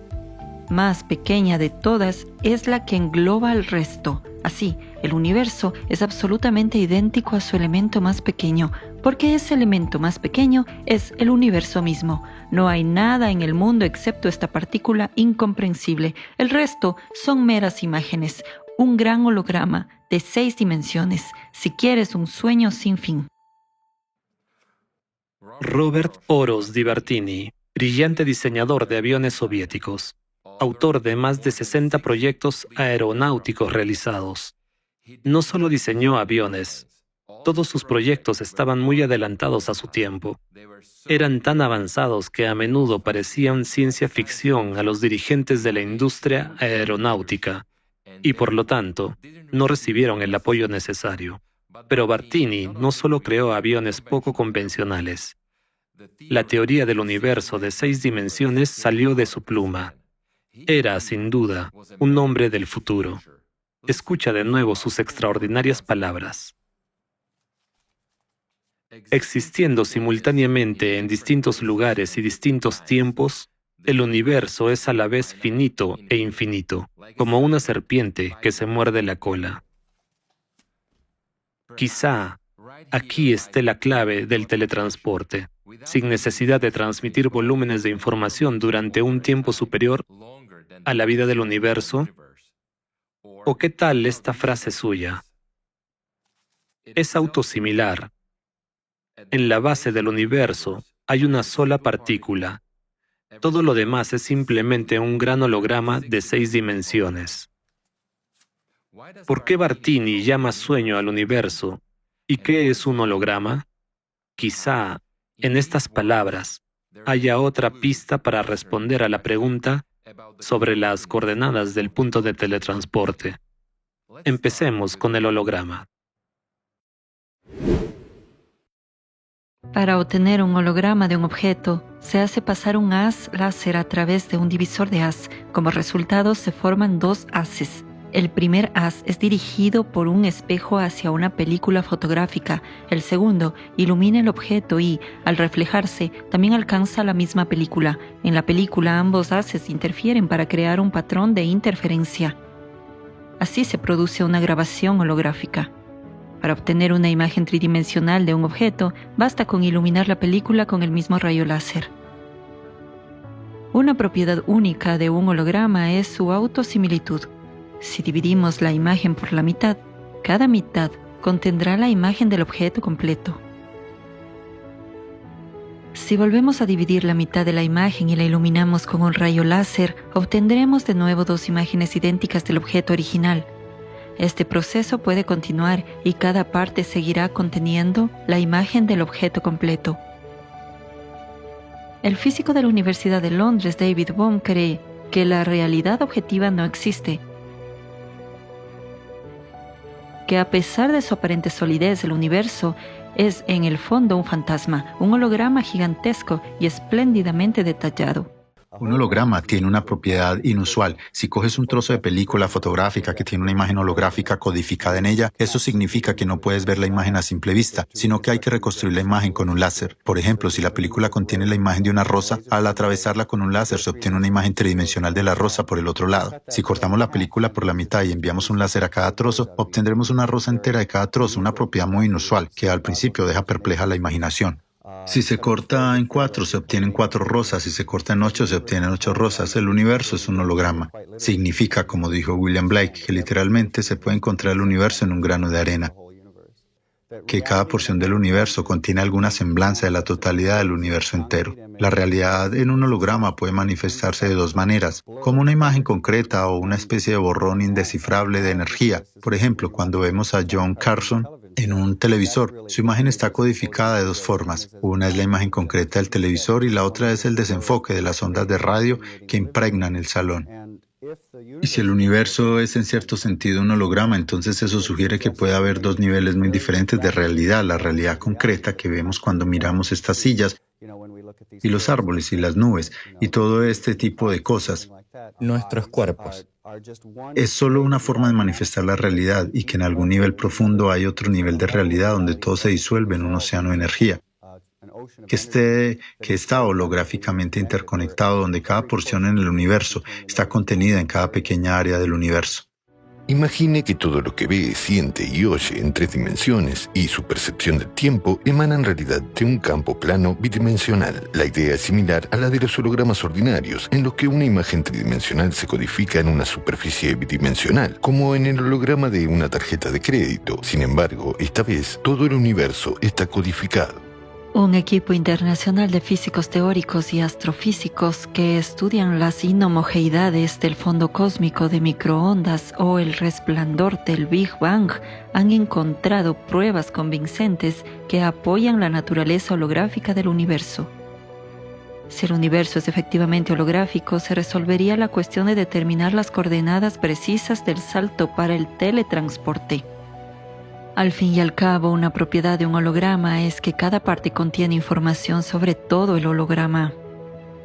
más pequeña de todas, es la que engloba al resto. Así, el universo es absolutamente idéntico a su elemento más pequeño, porque ese elemento más pequeño es el universo mismo. No hay nada en el mundo excepto esta partícula incomprensible. El resto son meras imágenes, un gran holograma de 6 dimensiones, si quieres un sueño sin fin.
Robert Orosz Divartiny, brillante diseñador de aviones soviéticos, autor de más de 60 proyectos aeronáuticos realizados. No solo diseñó aviones, todos sus proyectos estaban muy adelantados a su tiempo. Eran tan avanzados que a menudo parecían ciencia ficción a los dirigentes de la industria aeronáutica, y por lo tanto, no recibieron el apoyo necesario. Pero Vartiny no solo creó aviones poco convencionales. La teoría del universo de 6 dimensiones salió de su pluma. Era, sin duda, un hombre del futuro. Escucha de nuevo sus extraordinarias palabras. Existiendo simultáneamente en distintos lugares y distintos tiempos, el universo es a la vez finito e infinito, como una serpiente que se muerde la cola. Quizá aquí esté la clave del teletransporte, sin necesidad de transmitir volúmenes de información durante un tiempo superior a la vida del universo. ¿O qué tal esta frase suya? Es autosimilar. En la base del universo hay una sola partícula. Todo lo demás es simplemente un gran holograma de 6 dimensiones. ¿Por qué Vartiny llama sueño al universo? ¿Y qué es un holograma? Quizá, en estas palabras, haya otra pista para responder a la pregunta sobre las coordenadas del punto de teletransporte. Empecemos con el holograma.
Para obtener un holograma de un objeto, se hace pasar un haz láser a través de un divisor de haz. Como resultado, se forman 2 haces. El primer haz es dirigido por un espejo hacia una película fotográfica. El segundo ilumina el objeto y, al reflejarse, también alcanza la misma película. En la película ambos haces interfieren para crear un patrón de interferencia. Así se produce una grabación holográfica. Para obtener una imagen tridimensional de un objeto, basta con iluminar la película con el mismo rayo láser. Una propiedad única de un holograma es su autosimilitud. Si dividimos la imagen por la mitad, cada mitad contendrá la imagen del objeto completo. Si volvemos a dividir la mitad de la imagen y la iluminamos con un rayo láser, obtendremos de nuevo dos imágenes idénticas del objeto original. Este proceso puede continuar y cada parte seguirá conteniendo la imagen del objeto completo. El físico de la Universidad de Londres, David Bohm, cree que la realidad objetiva no existe, que a pesar de su aparente solidez, el universo es en el fondo un fantasma, un holograma gigantesco y espléndidamente detallado.
Un holograma tiene una propiedad inusual. Si coges un trozo de película fotográfica que tiene una imagen holográfica codificada en ella, eso significa que no puedes ver la imagen a simple vista, sino que hay que reconstruir la imagen con un láser. Por ejemplo, si la película contiene la imagen de una rosa, al atravesarla con un láser se obtiene una imagen tridimensional de la rosa por el otro lado. Si cortamos la película por la mitad y enviamos un láser a cada trozo, obtendremos una rosa entera de cada trozo, una propiedad muy inusual que al principio deja perpleja la imaginación. Si se corta en 4, se obtienen 4 rosas. Si se corta en 8, se obtienen 8 rosas. El universo es un holograma. Significa, como dijo William Blake, que literalmente se puede encontrar el universo en un grano de arena. Que cada porción del universo contiene alguna semblanza de la totalidad del universo entero. La realidad en un holograma puede manifestarse de dos maneras, como una imagen concreta o una especie de borrón indescifrable de energía. Por ejemplo, cuando vemos a John Carson en un televisor, su imagen está codificada de dos formas. Una es la imagen concreta del televisor y la otra es el desenfoque de las ondas de radio que impregnan el salón. Y si el universo es en cierto sentido un holograma, entonces eso sugiere que puede haber dos niveles muy diferentes de realidad. La realidad concreta que vemos cuando miramos estas sillas y los árboles y las nubes y todo este tipo de cosas.
Nuestros cuerpos.
Es solo una forma de manifestar la realidad y que en algún nivel profundo hay otro nivel de realidad donde todo se disuelve en un océano de energía. Que está holográficamente interconectado, donde cada porción en el universo está contenida en cada pequeña área del universo.
Imagine que todo lo que ve, siente y oye en 3 dimensiones y su percepción del tiempo emana en realidad de un campo plano bidimensional. La idea es similar a la de los hologramas ordinarios, en los que una imagen tridimensional se codifica en una superficie bidimensional, como en el holograma de una tarjeta de crédito. Sin embargo, esta vez todo el universo está codificado.
Un equipo internacional de físicos teóricos y astrofísicos que estudian las inhomogeneidades del fondo cósmico de microondas o el resplandor del Big Bang han encontrado pruebas convincentes que apoyan la naturaleza holográfica del universo. Si el universo es efectivamente holográfico, se resolvería la cuestión de determinar las coordenadas precisas del salto para el teletransporte. Al fin y al cabo, una propiedad de un holograma es que cada parte contiene información sobre todo el holograma.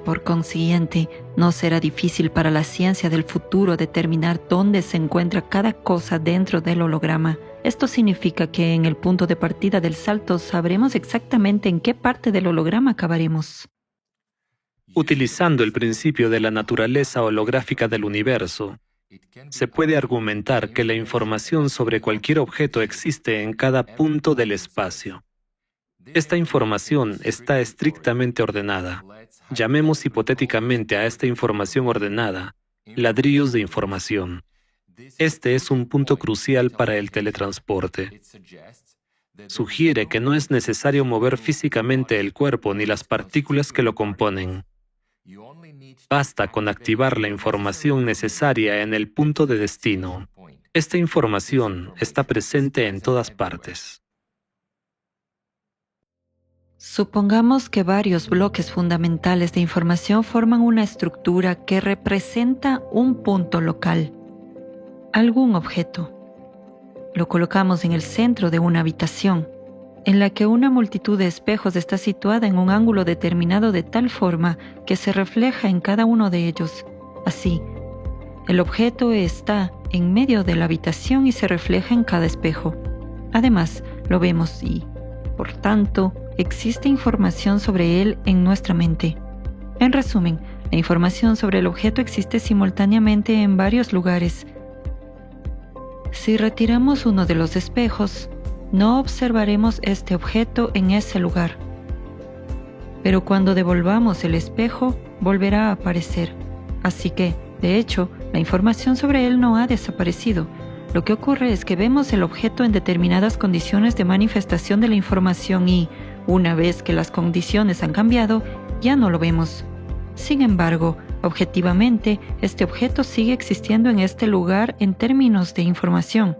Por consiguiente, no será difícil para la ciencia del futuro determinar dónde se encuentra cada cosa dentro del holograma. Esto significa que en el punto de partida del salto sabremos exactamente en qué parte del holograma acabaremos.
Utilizando el principio de la naturaleza holográfica del universo, se puede argumentar que la información sobre cualquier objeto existe en cada punto del espacio. Esta información está estrictamente ordenada. Llamemos hipotéticamente a esta información ordenada ladrillos de información. Este es un punto crucial para el teletransporte. Sugiere que no es necesario mover físicamente el cuerpo ni las partículas que lo componen. Basta con activar la información necesaria en el punto de destino. Esta información está presente en todas partes.
Supongamos que varios bloques fundamentales de información forman una estructura que representa un punto local, algún objeto. Lo colocamos en el centro de una habitación, en la que una multitud de espejos está situada en un ángulo determinado de tal forma que se refleja en cada uno de ellos. Así, El objeto está en medio de la habitación y se refleja en cada espejo. Además, lo vemos y, por tanto, existe información sobre él en nuestra mente. En resumen, la información sobre el objeto existe simultáneamente en varios lugares. Si retiramos uno de los espejos, no observaremos este objeto en ese lugar. Pero cuando devolvamos el espejo, volverá a aparecer. Así que, de hecho, la información sobre él no ha desaparecido. Lo que ocurre es que vemos el objeto en determinadas condiciones de manifestación de la información y, una vez que las condiciones han cambiado, ya no lo vemos. Sin embargo, objetivamente, este objeto sigue existiendo en este lugar en términos de información.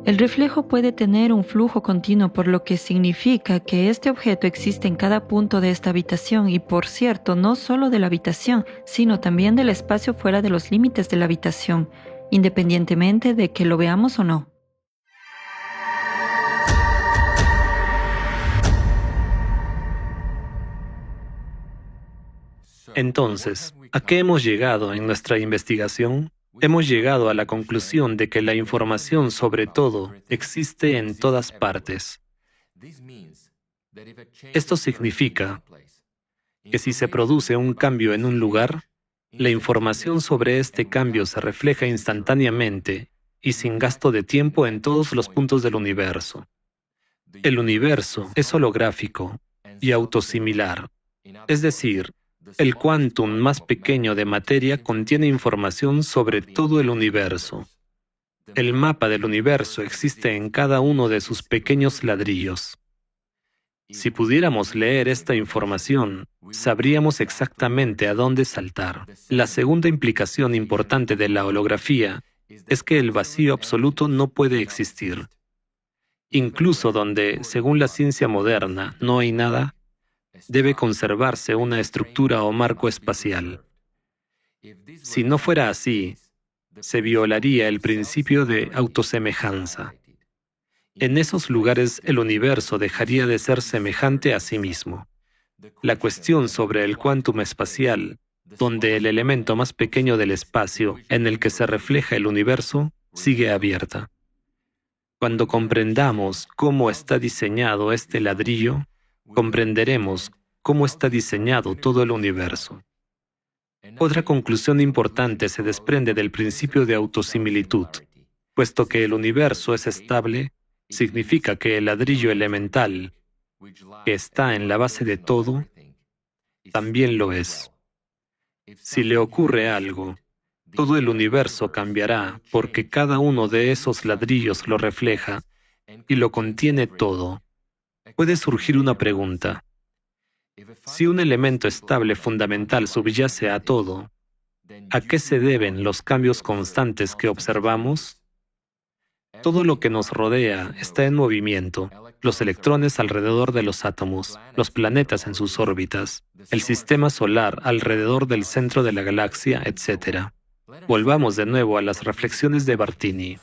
El reflejo puede tener un flujo continuo, por lo que significa que este objeto existe en cada punto de esta habitación y, por cierto, no solo de la habitación, sino también del espacio fuera de los límites de la habitación, independientemente de que lo veamos o no.
Entonces, ¿a qué hemos llegado en nuestra investigación? Hemos llegado a la conclusión de que la información sobre todo existe en todas partes. Esto significa que si se produce un cambio en un lugar, la información sobre este cambio se refleja instantáneamente y sin gasto de tiempo en todos los puntos del universo. El universo es holográfico y autosimilar, es decir, el quantum más pequeño de materia contiene información sobre todo el universo. El mapa del universo existe en cada uno de sus pequeños ladrillos. Si pudiéramos leer esta información, sabríamos exactamente a dónde saltar. La segunda implicación importante de la holografía es que el vacío absoluto no puede existir. Incluso donde, según la ciencia moderna, no hay nada, debe conservarse una estructura o marco espacial. Si no fuera así, se violaría el principio de autosemejanza. En esos lugares el universo dejaría de ser semejante a sí mismo. La cuestión sobre el quantum espacial, donde el elemento más pequeño del espacio en el que se refleja el universo, sigue abierta. Cuando comprendamos cómo está diseñado este ladrillo, comprenderemos cómo está diseñado todo el universo. Otra conclusión importante se desprende del principio de autosimilitud. Puesto que el universo es estable, significa que el ladrillo elemental, que está en la base de todo, también lo es. Si le ocurre algo, todo el universo cambiará porque cada uno de esos ladrillos lo refleja y lo contiene todo. Puede surgir una pregunta. Si un elemento estable fundamental subyace a todo, ¿a qué se deben los cambios constantes que observamos? Todo lo que nos rodea está en movimiento, los electrones alrededor de los átomos, los planetas en sus órbitas, el sistema solar alrededor del centro de la galaxia, etc. Volvamos de nuevo a las reflexiones de Bartini.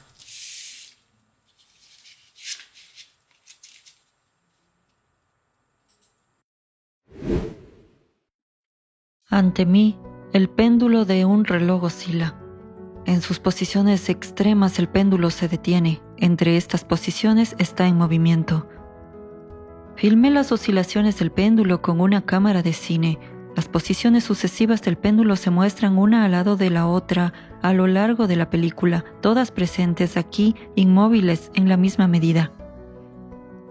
Ante mí, el péndulo de un reloj oscila. En sus posiciones extremas el péndulo se detiene. Entre estas posiciones está en movimiento. Filmé las oscilaciones del péndulo con una cámara de cine. Las posiciones sucesivas del péndulo se muestran una al lado de la otra a lo largo de la película, todas presentes aquí, inmóviles en la misma medida.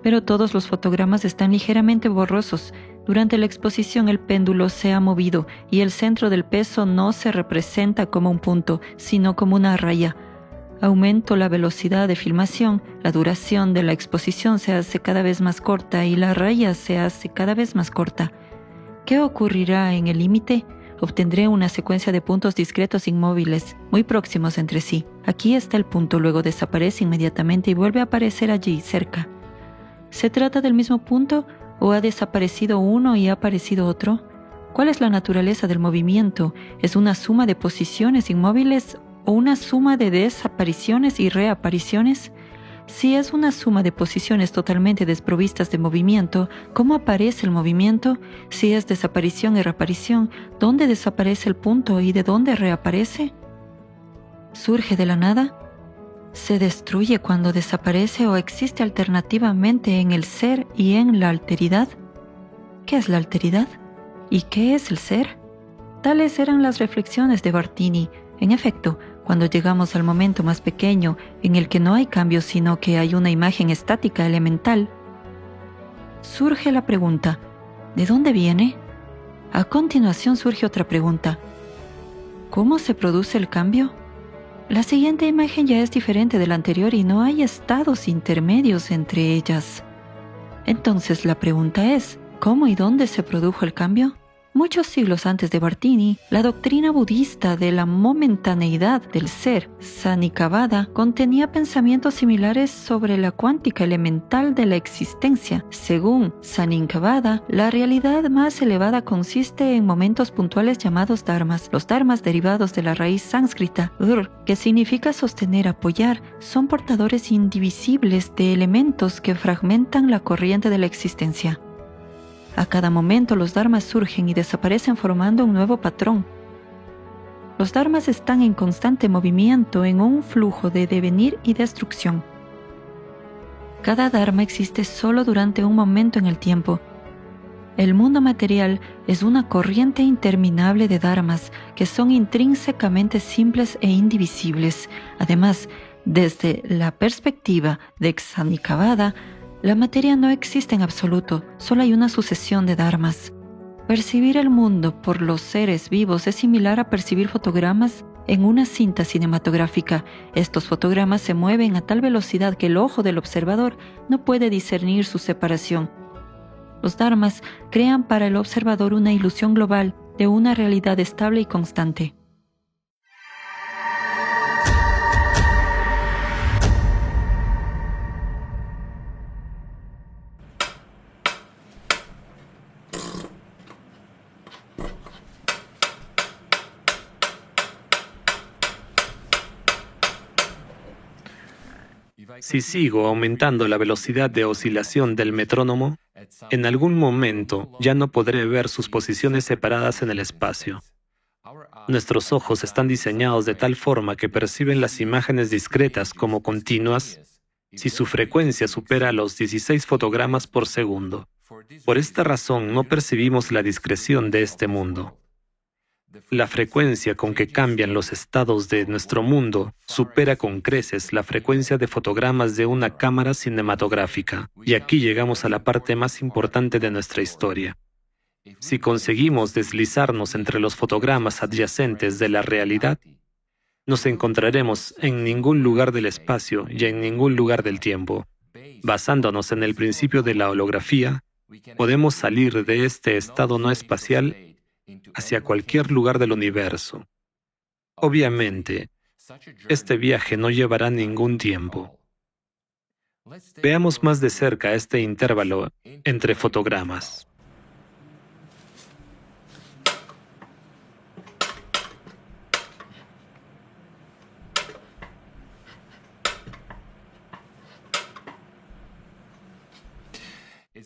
Pero todos los fotogramas están ligeramente borrosos. Durante la exposición el péndulo se ha movido y el centro del peso no se representa como un punto, sino como una raya. Aumento la velocidad de filmación, la duración de la exposición se hace cada vez más corta y la raya se hace cada vez más corta. ¿Qué ocurrirá en el límite? Obtendré una secuencia de puntos discretos inmóviles, muy próximos entre sí. Aquí está el punto, luego desaparece inmediatamente y vuelve a aparecer allí, cerca. ¿Se trata del mismo punto o ha desaparecido uno y ha aparecido otro? ¿Cuál es la naturaleza del movimiento? ¿Es una suma de posiciones inmóviles o una suma de desapariciones y reapariciones? Si es una suma de posiciones totalmente desprovistas de movimiento, ¿cómo aparece el movimiento? Si es desaparición y reaparición, ¿dónde desaparece el punto y de dónde reaparece? ¿Surge de la nada? ¿Se destruye cuando desaparece o existe alternativamente en el ser y en la alteridad? ¿Qué es la alteridad? ¿Y qué es el ser? Tales eran las reflexiones de Bartini. En efecto, cuando llegamos al momento más pequeño, en el que no hay cambio sino que hay una imagen estática elemental, surge la pregunta, ¿de dónde viene? A continuación surge otra pregunta, ¿cómo se produce el cambio? La siguiente imagen ya es diferente de la anterior y no hay estados intermedios entre ellas. Entonces la pregunta es, ¿cómo y dónde se produjo el cambio? Muchos siglos antes de Bartini, la doctrina budista de la momentaneidad del ser, Sanicavada, contenía pensamientos similares sobre la cuántica elemental de la existencia. Según Sanicavada, la realidad más elevada consiste en momentos puntuales llamados dharmas. Los dharmas, derivados de la raíz sánscrita ur, que significa sostener, apoyar, son portadores indivisibles de elementos que fragmentan la corriente de la existencia. A cada momento los dharmas surgen y desaparecen formando un nuevo patrón. Los dharmas están en constante movimiento en un flujo de devenir y destrucción. Cada dharma existe solo durante un momento en el tiempo. El mundo material es una corriente interminable de dharmas que son intrínsecamente simples e indivisibles. Además, desde la perspectiva de Sanicavada, la materia no existe en absoluto, solo hay una sucesión de dharmas. Percibir el mundo por los seres vivos es similar a percibir fotogramas en una cinta cinematográfica. Estos fotogramas se mueven a tal velocidad que el ojo del observador no puede discernir su separación. Los dharmas crean para el observador una ilusión global de una realidad estable y constante.
Si sigo aumentando la velocidad de oscilación del metrónomo, en algún momento ya no podré ver sus posiciones separadas en el espacio. Nuestros ojos están diseñados de tal forma que perciben las imágenes discretas como continuas si su frecuencia supera los 16 fotogramas por segundo. Por esta razón no percibimos la discreción de este mundo. La frecuencia con que cambian los estados de nuestro mundo supera con creces la frecuencia de fotogramas de una cámara cinematográfica. Y aquí llegamos a la parte más importante de nuestra historia. Si conseguimos deslizarnos entre los fotogramas adyacentes de la realidad, nos encontraremos en ningún lugar del espacio y en ningún lugar del tiempo. Basándonos en el principio de la holografía, podemos salir de este estado no espacial hacia cualquier lugar del universo. Obviamente, este viaje no llevará ningún tiempo. Veamos más de cerca este intervalo entre fotogramas.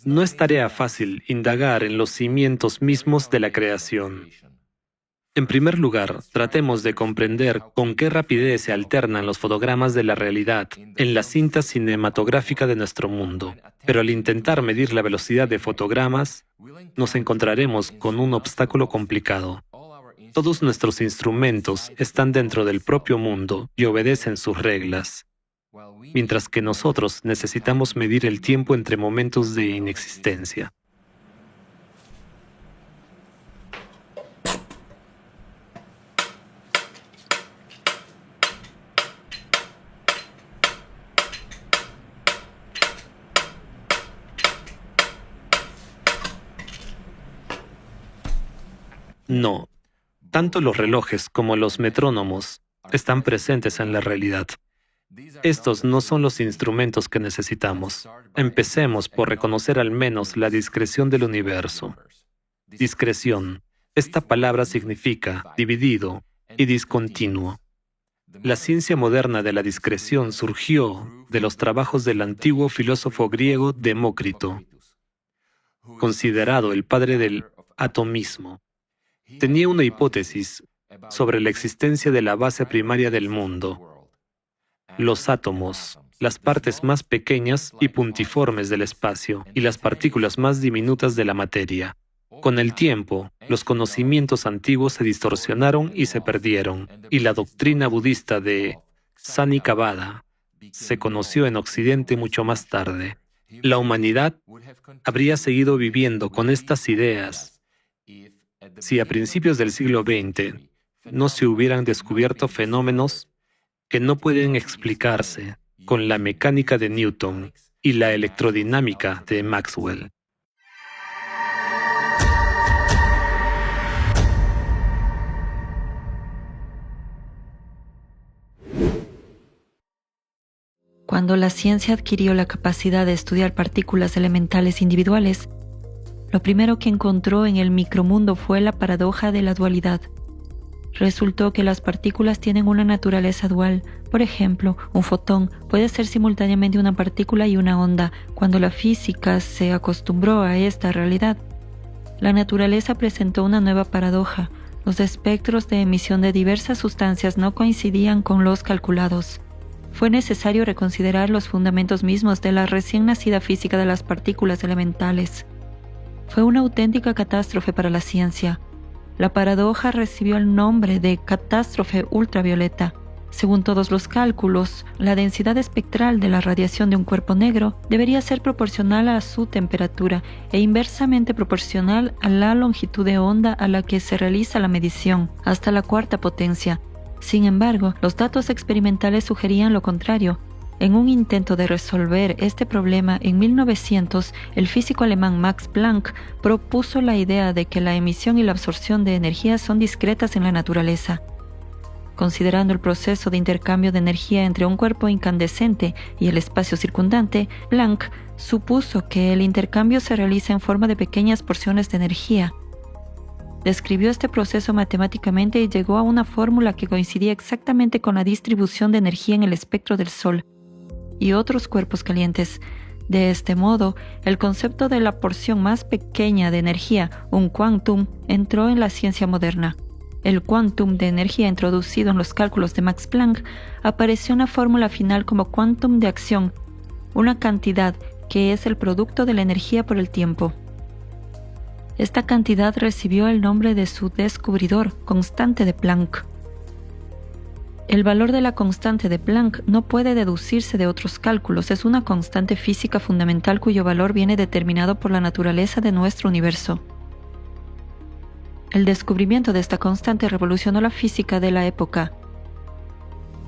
No es tarea fácil indagar en los cimientos mismos de la creación. En primer lugar, tratemos de comprender con qué rapidez se alternan los fotogramas de la realidad en la cinta cinematográfica de nuestro mundo. Pero al intentar medir la velocidad de fotogramas, nos encontraremos con un obstáculo complicado. Todos nuestros instrumentos están dentro del propio mundo y obedecen sus reglas, mientras que nosotros necesitamos medir el tiempo entre momentos de inexistencia. No, tanto los relojes como los metrónomos están presentes en la realidad. Estos no son los instrumentos que necesitamos. Empecemos por reconocer al menos la discreción del universo. Discreción. Esta palabra significa dividido y discontinuo. La ciencia moderna de la discreción surgió de los trabajos del antiguo filósofo griego Demócrito, considerado el padre del atomismo. Tenía una hipótesis sobre la existencia de la base primaria del mundo, los átomos, las partes más pequeñas y puntiformes del espacio y las partículas más diminutas de la materia. Con el tiempo, los conocimientos antiguos se distorsionaron y se perdieron, y la doctrina budista de Sanicabhada se conoció en Occidente mucho más tarde. La humanidad habría seguido viviendo con estas ideas si a principios del siglo XX no se hubieran descubierto fenómenos que no pueden explicarse con la mecánica de Newton y la electrodinámica de Maxwell.
Cuando la ciencia adquirió la capacidad de estudiar partículas elementales individuales, lo primero que encontró en el micromundo fue la paradoja de la dualidad. Resultó que las partículas tienen una naturaleza dual. Por ejemplo, un fotón puede ser simultáneamente una partícula y una onda cuando la física se acostumbró a esta realidad. La naturaleza presentó una nueva paradoja. Los espectros de emisión de diversas sustancias no coincidían con los calculados. Fue necesario reconsiderar los fundamentos mismos de la recién nacida física de las partículas elementales. Fue una auténtica catástrofe para la ciencia. La paradoja recibió el nombre de catástrofe ultravioleta. Según todos los cálculos, la densidad espectral de la radiación de un cuerpo negro debería ser proporcional a su temperatura e inversamente proporcional a la longitud de onda a la que se realiza la medición, hasta la cuarta potencia. Sin embargo, los datos experimentales sugerían lo contrario. En un intento de resolver este problema, en 1900, el físico alemán Max Planck propuso la idea de que la emisión y la absorción de energía son discretas en la naturaleza. Considerando el proceso de intercambio de energía entre un cuerpo incandescente y el espacio circundante, Planck supuso que el intercambio se realiza en forma de pequeñas porciones de energía. Describió este proceso matemáticamente y llegó a una fórmula que coincidía exactamente con la distribución de energía en el espectro del Sol y otros cuerpos calientes. De este modo, el concepto de la porción más pequeña de energía, un quantum, entró en la ciencia moderna. El quantum de energía introducido en los cálculos de Max Planck apareció en la fórmula final como quantum de acción, una cantidad que es el producto de la energía por el tiempo. Esta cantidad recibió el nombre de su descubridor, constante de Planck. El valor de la constante de Planck no puede deducirse de otros cálculos, es una constante física fundamental cuyo valor viene determinado por la naturaleza de nuestro universo. El descubrimiento de esta constante revolucionó la física de la época.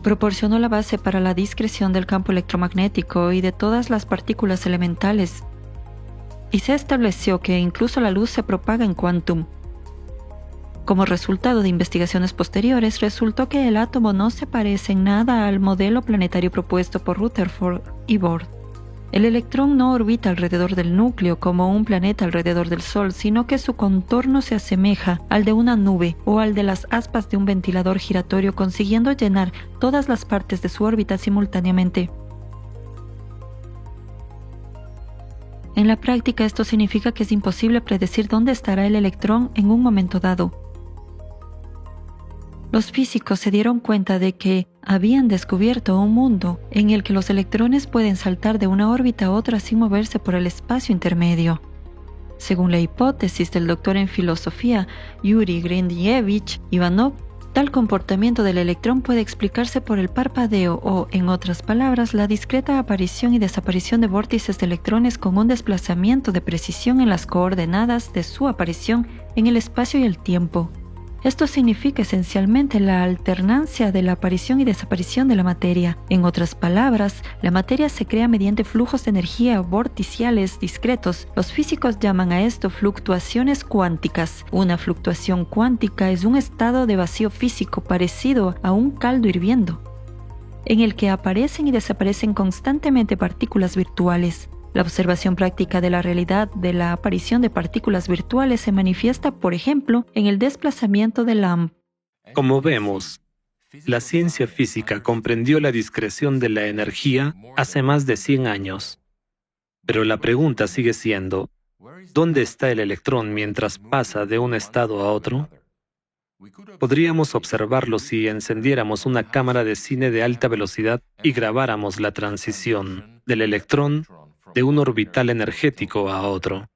Proporcionó la base para la discreción del campo electromagnético y de todas las partículas elementales. Y se estableció que incluso la luz se propaga en quantum. Como resultado de investigaciones posteriores, resultó que el átomo no se parece en nada al modelo planetario propuesto por Rutherford y Bohr. El electrón no orbita alrededor del núcleo como un planeta alrededor del Sol, sino que su contorno se asemeja al de una nube o al de las aspas de un ventilador giratorio, consiguiendo llenar todas las partes de su órbita simultáneamente. En la práctica, esto significa que es imposible predecir dónde estará el electrón en un momento dado. Los físicos se dieron cuenta de que habían descubierto un mundo en el que los electrones pueden saltar de una órbita a otra sin moverse por el espacio intermedio. Según la hipótesis del doctor en filosofía Yuri Grindyevich Ivanov, tal comportamiento del electrón puede explicarse por el parpadeo o, en otras palabras, la discreta aparición y desaparición de vórtices de electrones con un desplazamiento de precisión en las coordenadas de su aparición en el espacio y el tiempo. Esto significa esencialmente la alternancia de la aparición y desaparición de la materia. En otras palabras, la materia se crea mediante flujos de energía vorticiales discretos. Los físicos llaman a esto fluctuaciones cuánticas. Una fluctuación cuántica es un estado de vacío físico parecido a un caldo hirviendo, en el que aparecen y desaparecen constantemente partículas virtuales. La observación práctica de la realidad de la aparición de partículas virtuales se manifiesta, por ejemplo, en el desplazamiento de Lamb.
Como vemos, La ciencia física comprendió la discreción de la energía hace más de 100 años. Pero la pregunta sigue siendo, ¿dónde está el electrón mientras pasa de un estado a otro? Podríamos observarlo si encendiéramos una cámara de cine de alta velocidad y grabáramos la transición del electrón de un orbital energético a otro.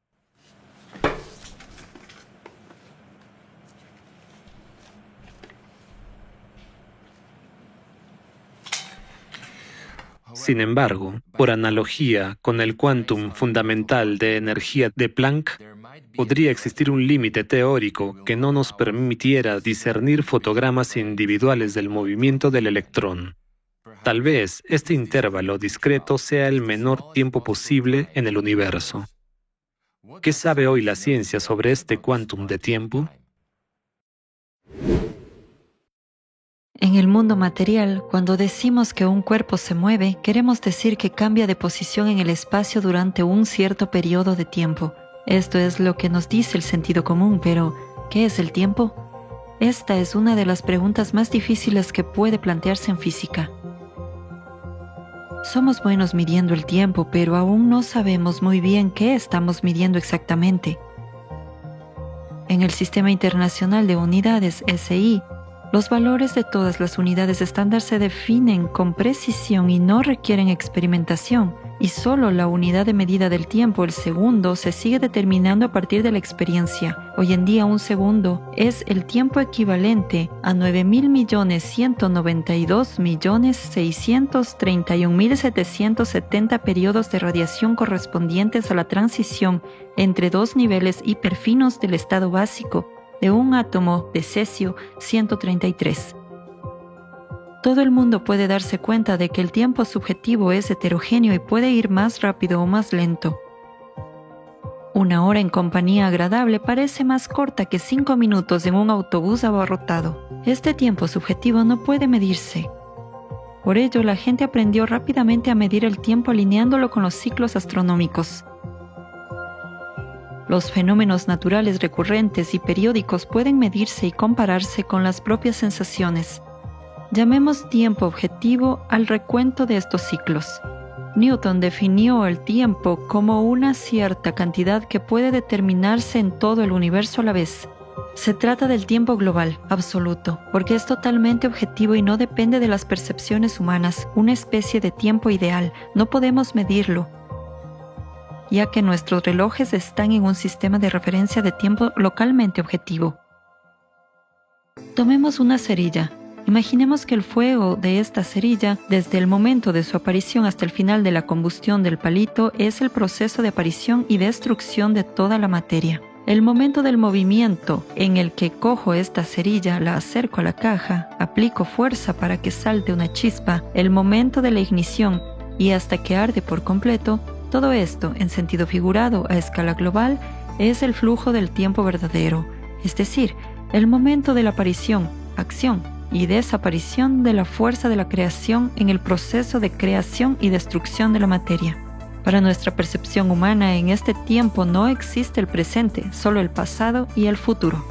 Sin embargo, por analogía con el quantum fundamental de energía de Planck, podría existir un límite teórico que no nos permitiera discernir fotogramas individuales del movimiento del electrón. Tal vez este intervalo discreto sea el menor tiempo posible en el universo. ¿Qué sabe hoy la ciencia sobre este quantum de tiempo?
En el mundo material, cuando decimos que un cuerpo se mueve, queremos decir que cambia de posición en el espacio durante un cierto periodo de tiempo. Esto es lo que nos dice el sentido común, pero ¿qué es el tiempo? Esta es una de las preguntas más difíciles que puede plantearse en física. Somos buenos midiendo el tiempo, pero aún no sabemos muy bien qué estamos midiendo exactamente. En el Sistema Internacional de Unidades, SI, los valores de todas las unidades estándar se definen con precisión y no requieren experimentación, y solo la unidad de medida del tiempo, el segundo, se sigue determinando a partir de la experiencia. Hoy en día un segundo es el tiempo equivalente a 9.192.631.770 periodos de radiación correspondientes a la transición entre dos niveles hiperfinos del estado básico de un átomo de cesio 133. Todo el mundo puede darse cuenta de que el tiempo subjetivo es heterogéneo y puede ir más rápido o más lento. Una hora en compañía agradable parece más corta que 5 minutos en un autobús abarrotado. Este tiempo subjetivo no puede medirse. Por ello, la gente aprendió rápidamente a medir el tiempo alineándolo con los ciclos astronómicos. Los fenómenos naturales recurrentes y periódicos pueden medirse y compararse con las propias sensaciones. Llamemos tiempo objetivo al recuento de estos ciclos. Newton definió el tiempo como una cierta cantidad que puede determinarse en todo el universo a la vez. Se trata del tiempo global, absoluto, porque es totalmente objetivo y no depende de las percepciones humanas, una especie de tiempo ideal. No podemos medirlo, ya que nuestros relojes están en un sistema de referencia de tiempo localmente objetivo. Tomemos una cerilla. Imaginemos que el fuego de esta cerilla, desde el momento de su aparición hasta el final de la combustión del palito, es el proceso de aparición y destrucción de toda la materia. El momento del movimiento en el que cojo esta cerilla, la acerco a la caja, aplico fuerza para que salte una chispa, el momento de la ignición y hasta que arde por completo, todo esto, en sentido figurado a escala global, es el flujo del tiempo verdadero, es decir, el momento de la aparición, acción y desaparición de la fuerza de la creación en el proceso de creación y destrucción de la materia. Para nuestra percepción humana, en este tiempo no existe el presente, solo el pasado y el futuro.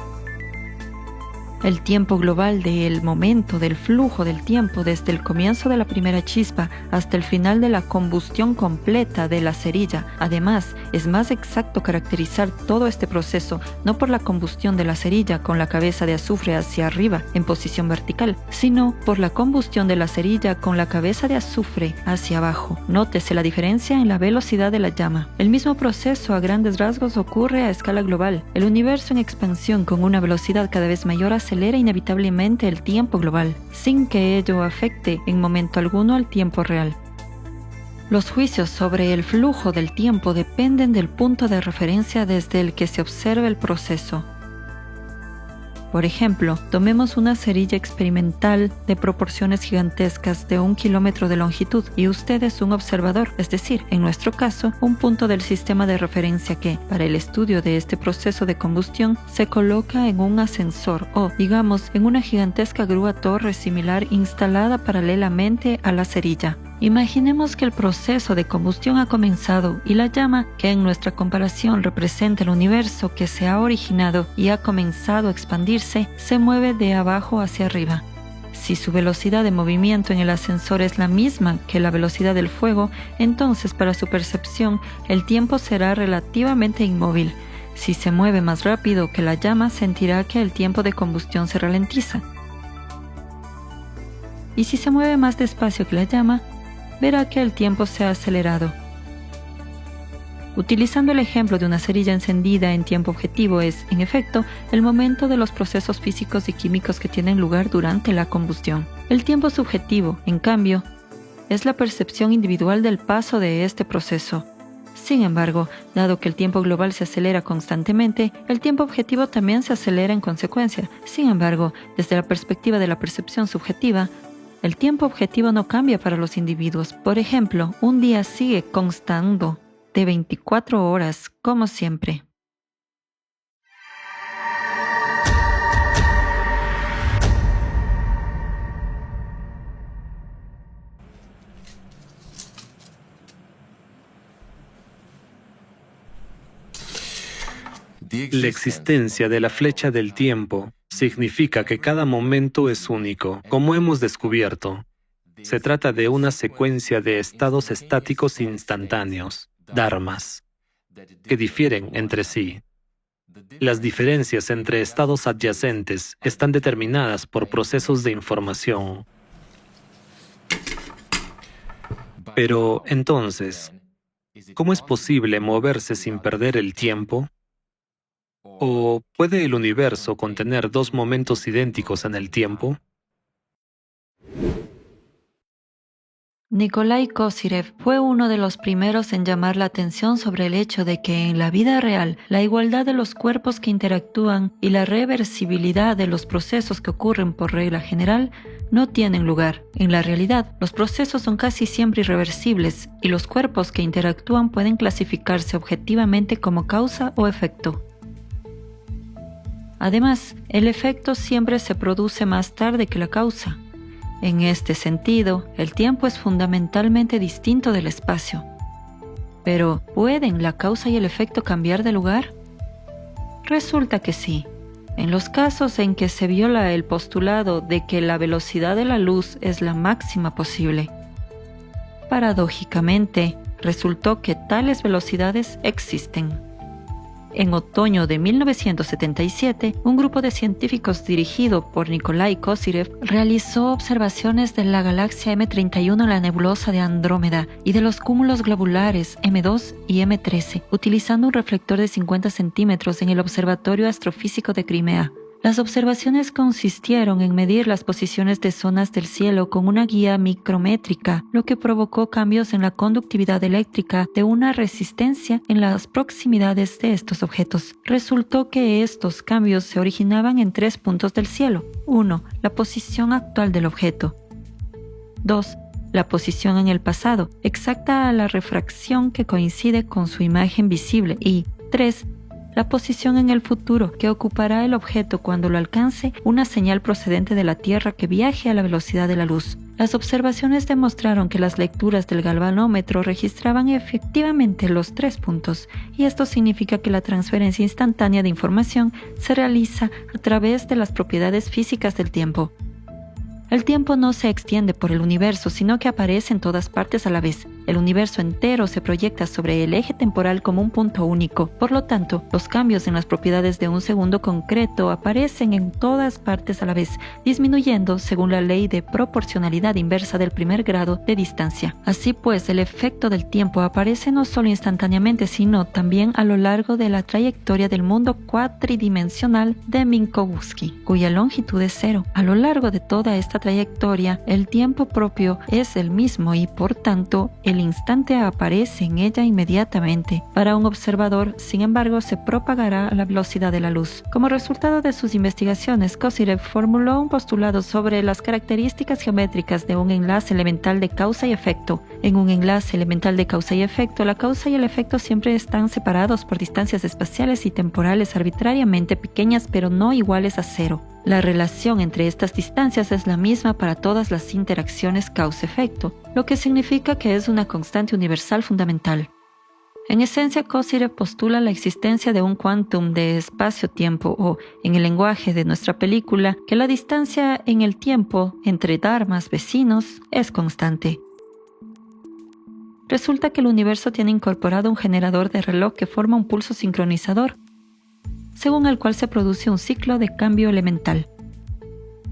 El tiempo global del momento del flujo del tiempo desde el comienzo de la primera chispa hasta el final de la combustión completa de la cerilla. Además, es más exacto caracterizar todo este proceso no por la combustión de la cerilla con la cabeza de azufre hacia arriba en posición vertical, sino por la combustión de la cerilla con la cabeza de azufre hacia abajo. Nótese la diferencia en la velocidad de la llama. El mismo proceso a grandes rasgos ocurre a escala global. El universo en expansión con una velocidad cada vez mayor acelera inevitablemente el tiempo global, sin que ello afecte en momento alguno al tiempo real. Los juicios sobre el flujo del tiempo dependen del punto de referencia desde el que se observa el proceso. Por ejemplo, tomemos una cerilla experimental de proporciones gigantescas de 1 kilómetro de longitud y usted es un observador, es decir, en nuestro caso, un punto del sistema de referencia que, para el estudio de este proceso de combustión, se coloca en un ascensor o, digamos, en una gigantesca grúa torre similar instalada paralelamente a la cerilla. Imaginemos que el proceso de combustión ha comenzado y la llama, que en nuestra comparación representa el universo que se ha originado y ha comenzado a expandirse, se mueve de abajo hacia arriba. Si su velocidad de movimiento en el ascensor es la misma que la velocidad del fuego, entonces para su percepción el tiempo será relativamente inmóvil. Si se mueve más rápido que la llama, sentirá que el tiempo de combustión se ralentiza. Y si se mueve más despacio que la llama, verá que el tiempo se ha acelerado. Utilizando el ejemplo de una cerilla encendida en tiempo objetivo es, en efecto, el momento de los procesos físicos y químicos que tienen lugar durante la combustión. El tiempo subjetivo, en cambio, es la percepción individual del paso de este proceso. Sin embargo, dado que el tiempo global se acelera constantemente, el tiempo objetivo también se acelera en consecuencia. Sin embargo, desde la perspectiva de la percepción subjetiva, el tiempo objetivo no cambia para los individuos. Por ejemplo, un día sigue constando de 24 horas, como siempre.
La existencia de la flecha del tiempo significa que cada momento es único, como hemos descubierto. Se trata de una secuencia de estados estáticos instantáneos, dharmas, que difieren entre sí. Las diferencias entre estados adyacentes están determinadas por procesos de información. Pero, entonces, ¿cómo es posible moverse sin perder el tiempo? ¿O puede el universo contener dos momentos idénticos en el tiempo?
Nikolai Kozyrev fue uno de los primeros en llamar la atención sobre el hecho de que en la vida real la igualdad de los cuerpos que interactúan y la reversibilidad de los procesos que ocurren por regla general no tienen lugar. En la realidad, los procesos son casi siempre irreversibles y los cuerpos que interactúan pueden clasificarse objetivamente como causa o efecto. Además, el efecto siempre se produce más tarde que la causa. En este sentido, el tiempo es fundamentalmente distinto del espacio. Pero, ¿pueden la causa y el efecto cambiar de lugar? Resulta que sí. En los casos en que se viola el postulado de que la velocidad de la luz es la máxima posible. Paradójicamente, resultó que tales velocidades existen. En otoño de 1977, un grupo de científicos dirigido por Nikolai Kozyrev realizó observaciones de la galaxia M31 en la nebulosa de Andrómeda y de los cúmulos globulares M2 y M13, utilizando un reflector de 50 centímetros en el Observatorio Astrofísico de Crimea. Las observaciones consistieron en medir las posiciones de zonas del cielo con una guía micrométrica, lo que provocó cambios en la conductividad eléctrica de una resistencia en las proximidades de estos objetos. Resultó que estos cambios se originaban en 3 puntos del cielo. 1. La posición actual del objeto. 2. La posición en el pasado, exacta a la refracción que coincide con su imagen visible. Y 3. La posición en el futuro, que ocupará el objeto cuando lo alcance una señal procedente de la Tierra que viaje a la velocidad de la luz. Las observaciones demostraron que las lecturas del galvanómetro registraban efectivamente los 3 puntos, y esto significa que la transferencia instantánea de información se realiza a través de las propiedades físicas del tiempo. El tiempo no se extiende por el universo, sino que aparece en todas partes a la vez. El universo entero se proyecta sobre el eje temporal como un punto único. Por lo tanto, los cambios en las propiedades de un segundo concreto aparecen en todas partes a la vez, disminuyendo según la ley de proporcionalidad inversa del primer grado de distancia. Así pues, el efecto del tiempo aparece no solo instantáneamente, sino también a lo largo de la trayectoria del mundo cuatridimensional de Minkowski, cuya longitud es 0. A lo largo de toda esta trayectoria, el tiempo propio es el mismo y, por tanto, el instante aparece en ella inmediatamente. Para un observador, sin embargo, se propagará a la velocidad de la luz. Como resultado de sus investigaciones, Kozyrev formuló un postulado sobre las características geométricas de un enlace elemental de causa y efecto. En un enlace elemental de causa y efecto, la causa y el efecto siempre están separados por distancias espaciales y temporales arbitrariamente pequeñas, pero no iguales a 0. La relación entre estas distancias es la misma para todas las interacciones causa-efecto, lo que significa que es una constante universal fundamental. En esencia, Kozyrev postula la existencia de un quantum de espacio-tiempo o, en el lenguaje de nuestra película, que la distancia en el tiempo entre dharmas vecinos es constante. Resulta que el universo tiene incorporado un generador de reloj que forma un pulso sincronizador, según el cual se produce un ciclo de cambio elemental.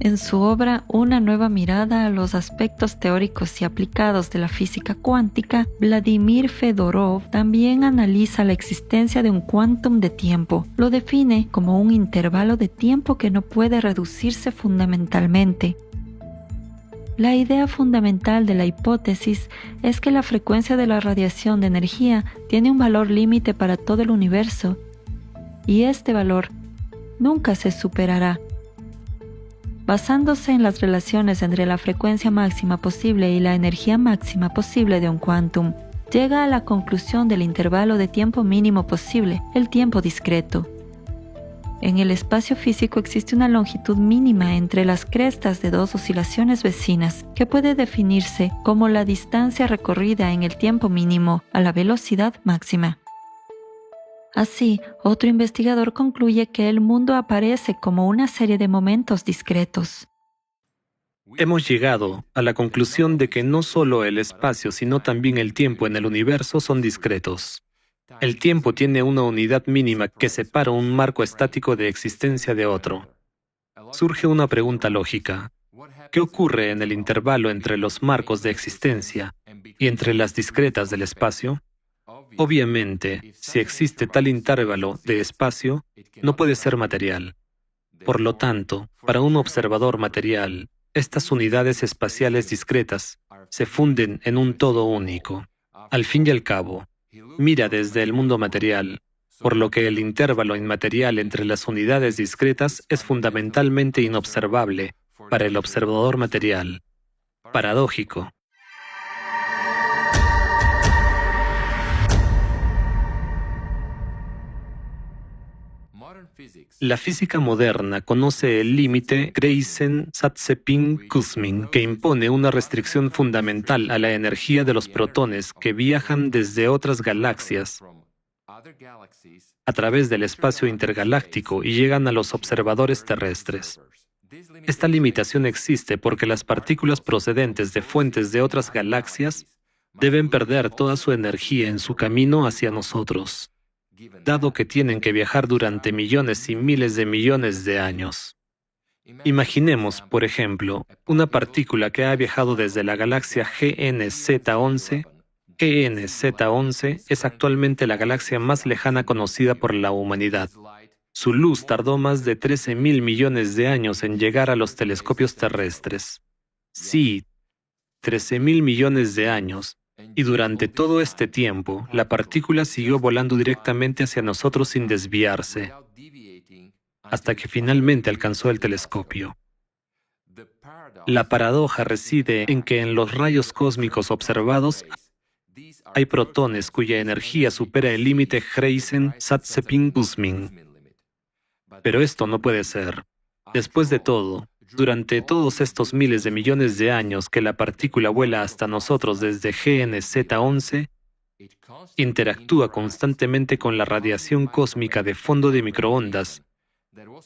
En su obra Una nueva mirada a los aspectos teóricos y aplicados de la física cuántica, Vladimir Fedorov también analiza la existencia de un quantum de tiempo. Lo define como un intervalo de tiempo que no puede reducirse fundamentalmente. La idea fundamental de la hipótesis es que la frecuencia de la radiación de energía tiene un valor límite para todo el universo, y este valor nunca se superará. Basándose en las relaciones entre la frecuencia máxima posible y la energía máxima posible de un quantum, llega a la conclusión del intervalo de tiempo mínimo posible, el tiempo discreto. En el espacio físico existe una longitud mínima entre las crestas de dos oscilaciones vecinas, que puede definirse como la distancia recorrida en el tiempo mínimo a la velocidad máxima. Así, otro investigador concluye que el mundo aparece como una serie de momentos discretos.
Hemos llegado a la conclusión de que no solo el espacio, sino también el tiempo en el universo son discretos. El tiempo tiene una unidad mínima que separa un marco estático de existencia de otro. Surge una pregunta lógica. ¿Qué ocurre en el intervalo entre los marcos de existencia y entre las discretas del espacio? Obviamente, si existe tal intervalo de espacio, no puede ser material. Por lo tanto, para un observador material, estas unidades espaciales discretas se funden en un todo único. Al fin y al cabo, mira desde el mundo material, por lo que el intervalo inmaterial entre las unidades discretas es fundamentalmente inobservable para el observador material. Paradójico. La física moderna conoce el límite Grayson-Zatsepin-Kuzmin, que impone una restricción fundamental a la energía de los protones que viajan desde otras galaxias a través del espacio intergaláctico y llegan a los observadores terrestres. Esta limitación existe porque las partículas procedentes de fuentes de otras galaxias deben perder toda su energía en su camino hacia nosotros, dado que tienen que viajar durante millones y miles de millones de años. Imaginemos, por ejemplo, una partícula que ha viajado desde la galaxia GNZ11. GNZ11 es actualmente la galaxia más lejana conocida por la humanidad. Su luz tardó más de 13.000 millones de años en llegar a los telescopios terrestres. Sí, 13.000 millones de años. Y durante todo este tiempo, la partícula siguió volando directamente hacia nosotros sin desviarse, hasta que finalmente alcanzó el telescopio. La paradoja reside en que en los rayos cósmicos observados hay protones cuya energía supera el límite Grayson-Zatsepin-Kuzmin. Pero esto no puede ser. Después de todo, durante todos estos miles de millones de años que la partícula vuela hasta nosotros desde GNZ11, interactúa constantemente con la radiación cósmica de fondo de microondas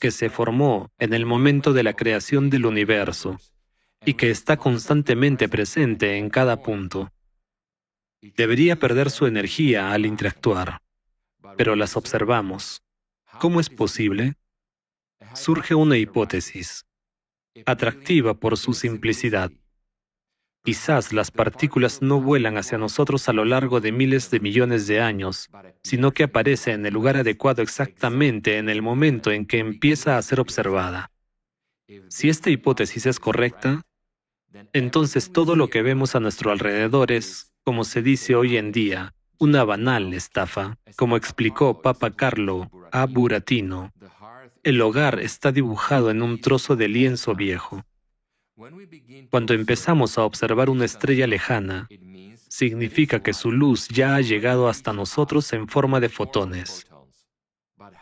que se formó en el momento de la creación del universo y que está constantemente presente en cada punto. Debería perder su energía al interactuar, pero las observamos. ¿Cómo es posible? Surge una hipótesis, atractiva por su simplicidad. Quizás las partículas no vuelan hacia nosotros a lo largo de miles de millones de años, sino que aparece en el lugar adecuado exactamente en el momento en que empieza a ser observada. Si esta hipótesis es correcta, entonces todo lo que vemos a nuestro alrededor es, como se dice hoy en día, una banal estafa. Como explicó Papa Carlo A. Buratino, el hogar está dibujado en un trozo de lienzo viejo. Cuando empezamos a observar una estrella lejana, significa que su luz ya ha llegado hasta nosotros en forma de fotones.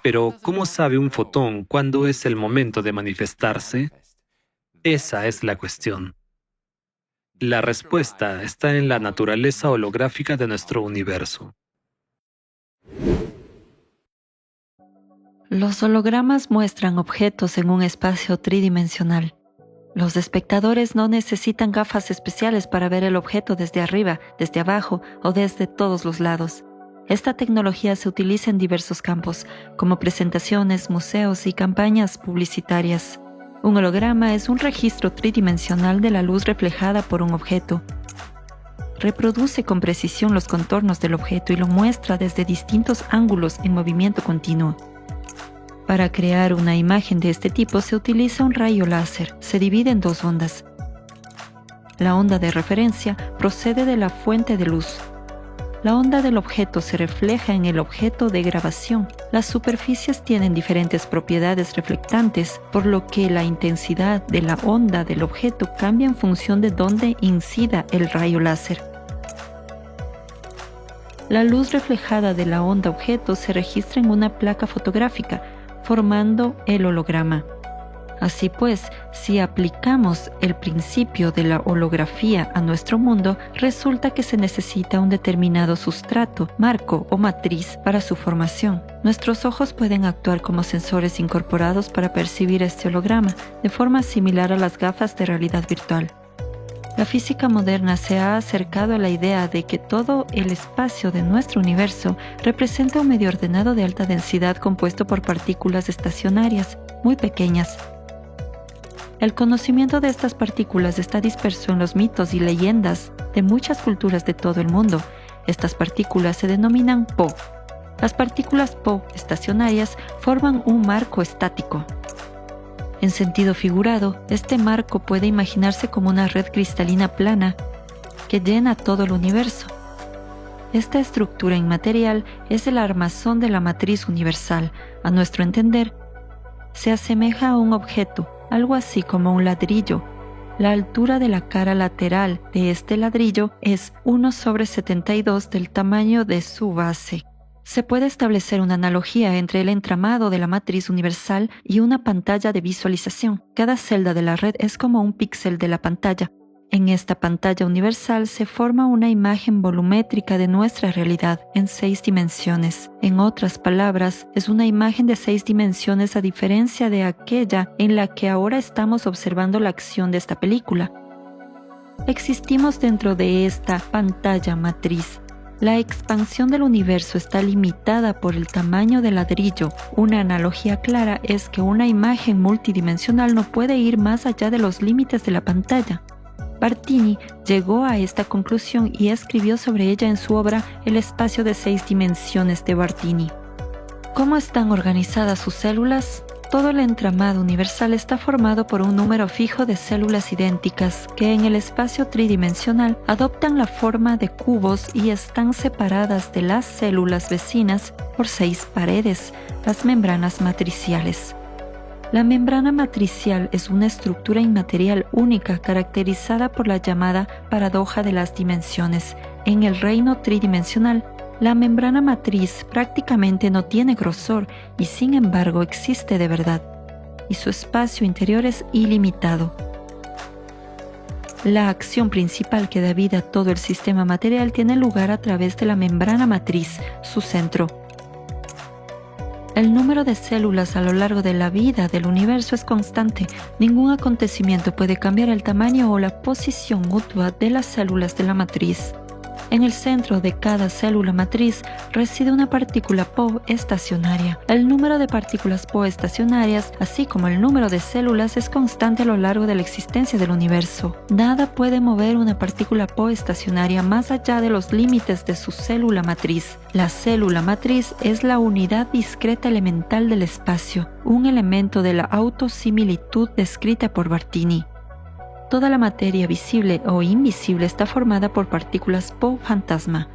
Pero, ¿cómo sabe un fotón cuándo es el momento de manifestarse? Esa es la cuestión. La respuesta está en la naturaleza holográfica de nuestro universo.
Los hologramas muestran objetos en un espacio tridimensional. Los espectadores no necesitan gafas especiales para ver el objeto desde arriba, desde abajo o desde todos los lados. Esta tecnología se utiliza en diversos campos, como presentaciones, museos y campañas publicitarias. Un holograma es un registro tridimensional de la luz reflejada por un objeto. Reproduce con precisión los contornos del objeto y lo muestra desde distintos ángulos en movimiento continuo. Para crear una imagen de este tipo se utiliza un rayo láser. Se divide en dos ondas. La onda de referencia procede de la fuente de luz. La onda del objeto se refleja en el objeto de grabación. Las superficies tienen diferentes propiedades reflectantes, por lo que la intensidad de la onda del objeto cambia en función de dónde incida el rayo láser. La luz reflejada de la onda objeto se registra en una placa fotográfica, formando el holograma. Así pues, si aplicamos el principio de la holografía a nuestro mundo, resulta que se necesita un determinado sustrato, marco o matriz para su formación. Nuestros ojos pueden actuar como sensores incorporados para percibir este holograma, de forma similar a las gafas de realidad virtual. La física moderna se ha acercado a la idea de que todo el espacio de nuestro universo representa un medio ordenado de alta densidad compuesto por partículas estacionarias, muy pequeñas. El conocimiento de estas partículas está disperso en los mitos y leyendas de muchas culturas de todo el mundo. Estas partículas se denominan Po. Las partículas Po estacionarias forman un marco estático. En sentido figurado, este marco puede imaginarse como una red cristalina plana que llena todo el universo. Esta estructura inmaterial es el armazón de la matriz universal. A nuestro entender, se asemeja a un objeto, algo así como un ladrillo. La altura de la cara lateral de este ladrillo es 1/72 del tamaño de su base. Se puede establecer una analogía entre el entramado de la matriz universal y una pantalla de visualización. Cada celda de la red es como un píxel de la pantalla. En esta pantalla universal se forma una imagen volumétrica de nuestra realidad en 6 dimensiones. En otras palabras, es una imagen de 6 dimensiones a diferencia de aquella en la que ahora estamos observando la acción de esta película. Existimos dentro de esta pantalla matriz. La expansión del universo está limitada por el tamaño del ladrillo. Una analogía clara es que una imagen multidimensional no puede ir más allá de los límites de la pantalla. Bartini llegó a esta conclusión y escribió sobre ella en su obra El espacio de 6 dimensiones de Bartini. ¿Cómo están organizadas sus células? Todo el entramado universal está formado por un número fijo de células idénticas que en el espacio tridimensional adoptan la forma de cubos y están separadas de las células vecinas por 6 paredes, las membranas matriciales. La membrana matricial es una estructura inmaterial única caracterizada por la llamada paradoja de las dimensiones. En el reino tridimensional, la membrana matriz prácticamente no tiene grosor y sin embargo existe de verdad, y su espacio interior es ilimitado. La acción principal que da vida a todo el sistema material tiene lugar a través de la membrana matriz, su centro. El número de células a lo largo de la vida del universo es constante. Ningún acontecimiento puede cambiar el tamaño o la posición mutua de las células de la matriz. En el centro de cada célula matriz reside una partícula Po estacionaria. El número de partículas Po estacionarias, así como el número de células, es constante a lo largo de la existencia del universo. Nada puede mover una partícula Po estacionaria más allá de los límites de su célula matriz. La célula matriz es la unidad discreta elemental del espacio, un elemento de la autosimilitud descrita por Bartini. Toda la materia visible o invisible está formada por partículas Po fantasma.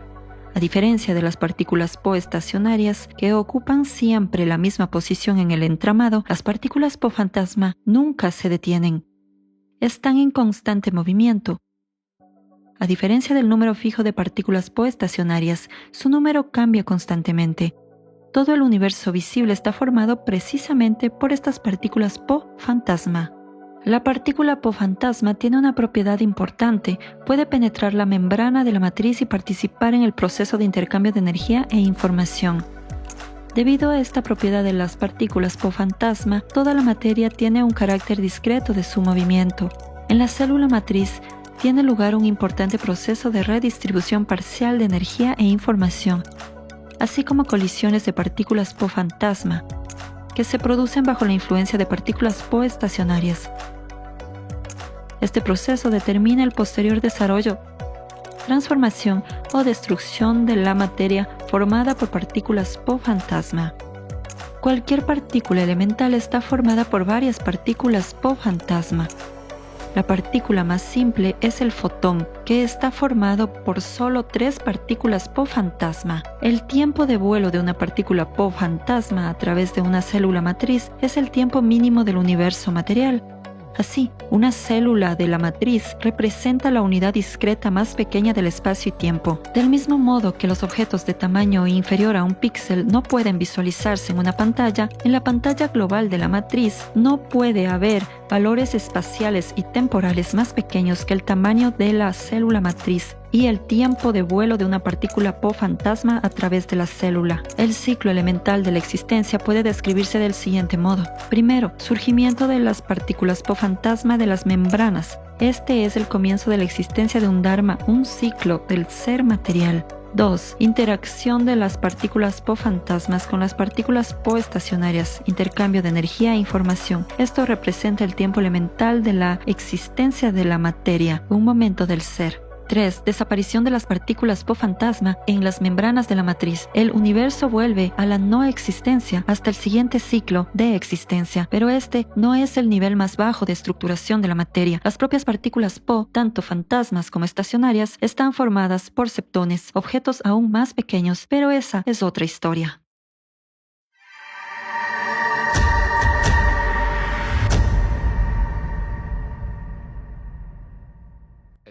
A diferencia de las partículas Po estacionarias, que ocupan siempre la misma posición en el entramado, las partículas Po fantasma nunca se detienen. Están en constante movimiento. A diferencia del número fijo de partículas Po estacionarias, su número cambia constantemente. Todo el universo visible está formado precisamente por estas partículas Po fantasma. La partícula Po fantasma tiene una propiedad importante: puede penetrar la membrana de la matriz y participar en el proceso de intercambio de energía e información. Debido a esta propiedad de las partículas Po-fantasma, toda la materia tiene un carácter discreto de su movimiento. En la célula matriz tiene lugar un importante proceso de redistribución parcial de energía e información, así como colisiones de partículas Po-fantasma, que se producen bajo la influencia de partículas Po estacionarias. Este proceso determina el posterior desarrollo, transformación o destrucción de la materia formada por partículas Po-fantasma. Cualquier partícula elemental está formada por varias partículas Po-fantasma. La partícula más simple es el fotón, que está formado por solo 3 partículas Po-fantasma. El tiempo de vuelo de una partícula Po-fantasma a través de una célula matriz es el tiempo mínimo del universo material. Así, una célula de la matriz representa la unidad discreta más pequeña del espacio y tiempo. Del mismo modo que los objetos de tamaño inferior a un píxel no pueden visualizarse en la pantalla global de la matriz no puede haber valores espaciales y temporales más pequeños que el tamaño de la célula matriz y el tiempo de vuelo de una partícula Po-fantasma a través de la célula. El ciclo elemental de la existencia puede describirse del siguiente modo. Primero, surgimiento de las partículas Po-fantasma de las membranas. Este es el comienzo de la existencia de un dharma, un ciclo del ser material. 2. Interacción de las partículas Po-fantasmas con las partículas Po estacionarias, intercambio de energía e información. Esto representa el tiempo elemental de la existencia de la materia, un momento del ser. 3. Desaparición de las partículas Po-fantasma en las membranas de la matriz. El universo vuelve a la no existencia hasta el siguiente ciclo de existencia, pero este no es el nivel más bajo de estructuración de la materia. Las propias partículas Po, tanto fantasmas como estacionarias, están formadas por septones, objetos aún más pequeños, pero esa es otra historia.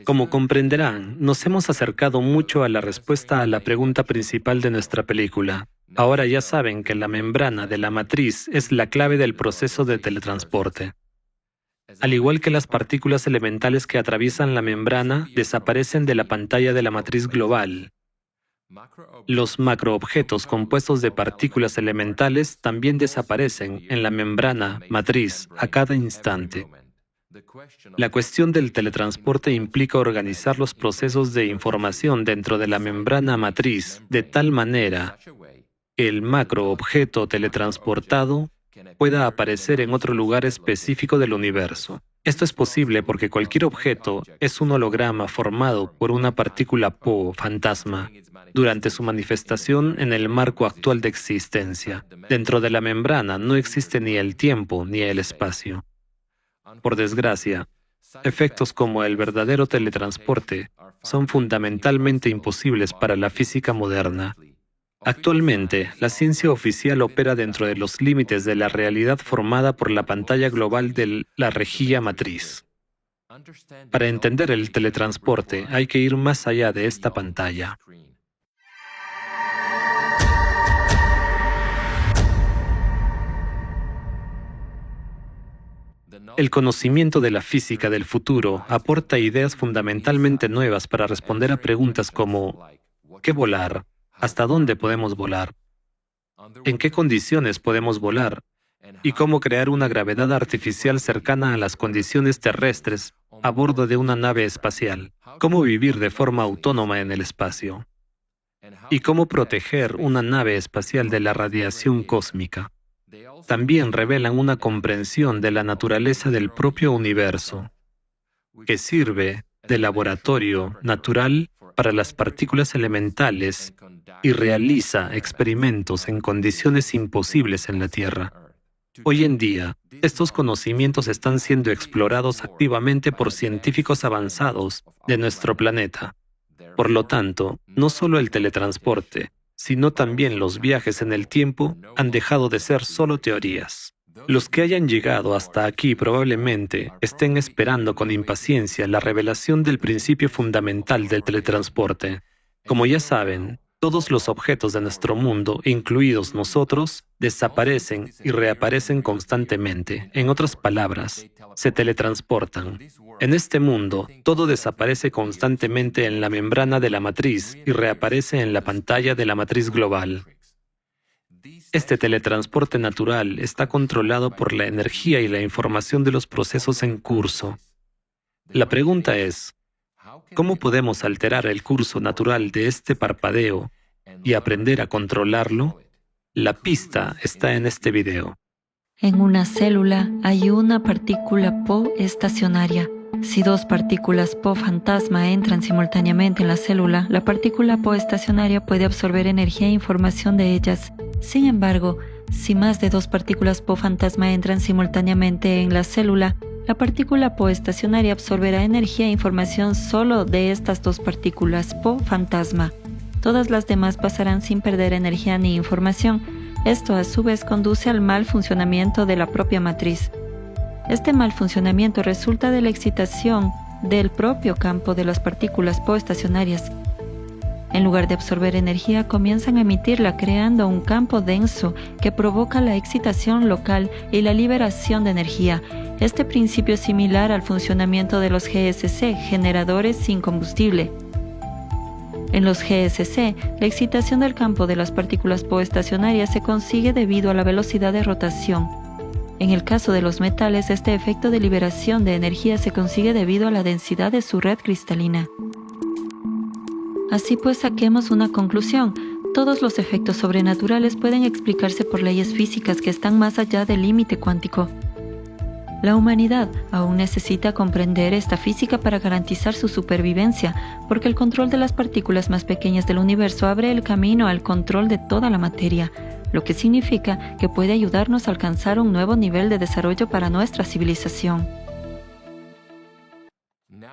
Como comprenderán, nos hemos acercado mucho a la respuesta a la pregunta principal de nuestra película. Ahora ya saben que la membrana de la matriz es la clave del proceso de teletransporte. Al igual que las partículas elementales que atraviesan la membrana desaparecen de la pantalla de la matriz global, los macroobjetos compuestos de partículas elementales también desaparecen en la membrana matriz a cada instante. La cuestión del teletransporte implica organizar los procesos de información dentro de la membrana matriz de tal manera que el macroobjeto teletransportado pueda aparecer en otro lugar específico del universo. Esto es posible porque cualquier objeto es un holograma formado por una partícula Po fantasma durante su manifestación en el marco actual de existencia. Dentro de la membrana no existe ni el tiempo ni el espacio. Por desgracia, efectos como el verdadero teletransporte son fundamentalmente imposibles para la física moderna. Actualmente, la ciencia oficial opera dentro de los límites de la realidad formada por la pantalla global de la rejilla matriz. Para entender el teletransporte, hay que ir más allá de esta pantalla. El conocimiento de la física del futuro aporta ideas fundamentalmente nuevas para responder a preguntas como ¿qué volar? ¿Hasta dónde podemos volar? ¿En qué condiciones podemos volar? ¿Y cómo crear una gravedad artificial cercana a las condiciones terrestres a bordo de una nave espacial? ¿Cómo vivir de forma autónoma en el espacio? ¿Y cómo proteger una nave espacial de la radiación cósmica? También revelan una comprensión de la naturaleza del propio universo, que sirve de laboratorio natural para las partículas elementales y realiza experimentos en condiciones imposibles en la Tierra. Hoy en día, estos conocimientos están siendo explorados activamente por científicos avanzados de nuestro planeta. Por lo tanto, no solo el teletransporte, sino también los viajes en el tiempo han dejado de ser solo teorías. Los que hayan llegado hasta aquí probablemente estén esperando con impaciencia la revelación del principio fundamental del teletransporte. Como ya saben, todos los objetos de nuestro mundo, incluidos nosotros, desaparecen y reaparecen constantemente. En otras palabras, se teletransportan. En este mundo, todo desaparece constantemente en la membrana de la matriz y reaparece en la pantalla de la matriz global. Este teletransporte natural está controlado por la energía y la información de los procesos en curso. La pregunta es, ¿cómo podemos alterar el curso natural de este parpadeo y aprender a controlarlo? La pista está en este video.
En una célula hay una partícula Po estacionaria. Si dos partículas Po fantasma entran simultáneamente en la célula, la partícula Po estacionaria puede absorber energía e información de ellas. Sin embargo, si más de dos partículas Po fantasma entran simultáneamente en la célula, la partícula Po estacionaria absorberá energía e información solo de estas dos partículas Po fantasma. Todas las demás pasarán sin perder energía ni información. Esto a su vez conduce al mal funcionamiento de la propia matriz. Este mal funcionamiento resulta de la excitación del propio campo de las partículas Po estacionarias. En lugar de absorber energía, comienzan a emitirla, creando un campo denso que provoca la excitación local y la liberación de energía. Este principio es similar al funcionamiento de los GSC, generadores sin combustible. En los GSC, la excitación del campo de las partículas Po estacionarias se consigue debido a la velocidad de rotación. En el caso de los metales, este efecto de liberación de energía se consigue debido a la densidad de su red cristalina. Así pues, saquemos una conclusión. Todos los efectos sobrenaturales pueden explicarse por leyes físicas que están más allá del límite cuántico. La humanidad aún necesita comprender esta física para garantizar su supervivencia, porque el control de las partículas más pequeñas del universo abre el camino al control de toda la materia, lo que significa que puede ayudarnos a alcanzar un nuevo nivel de desarrollo para nuestra civilización.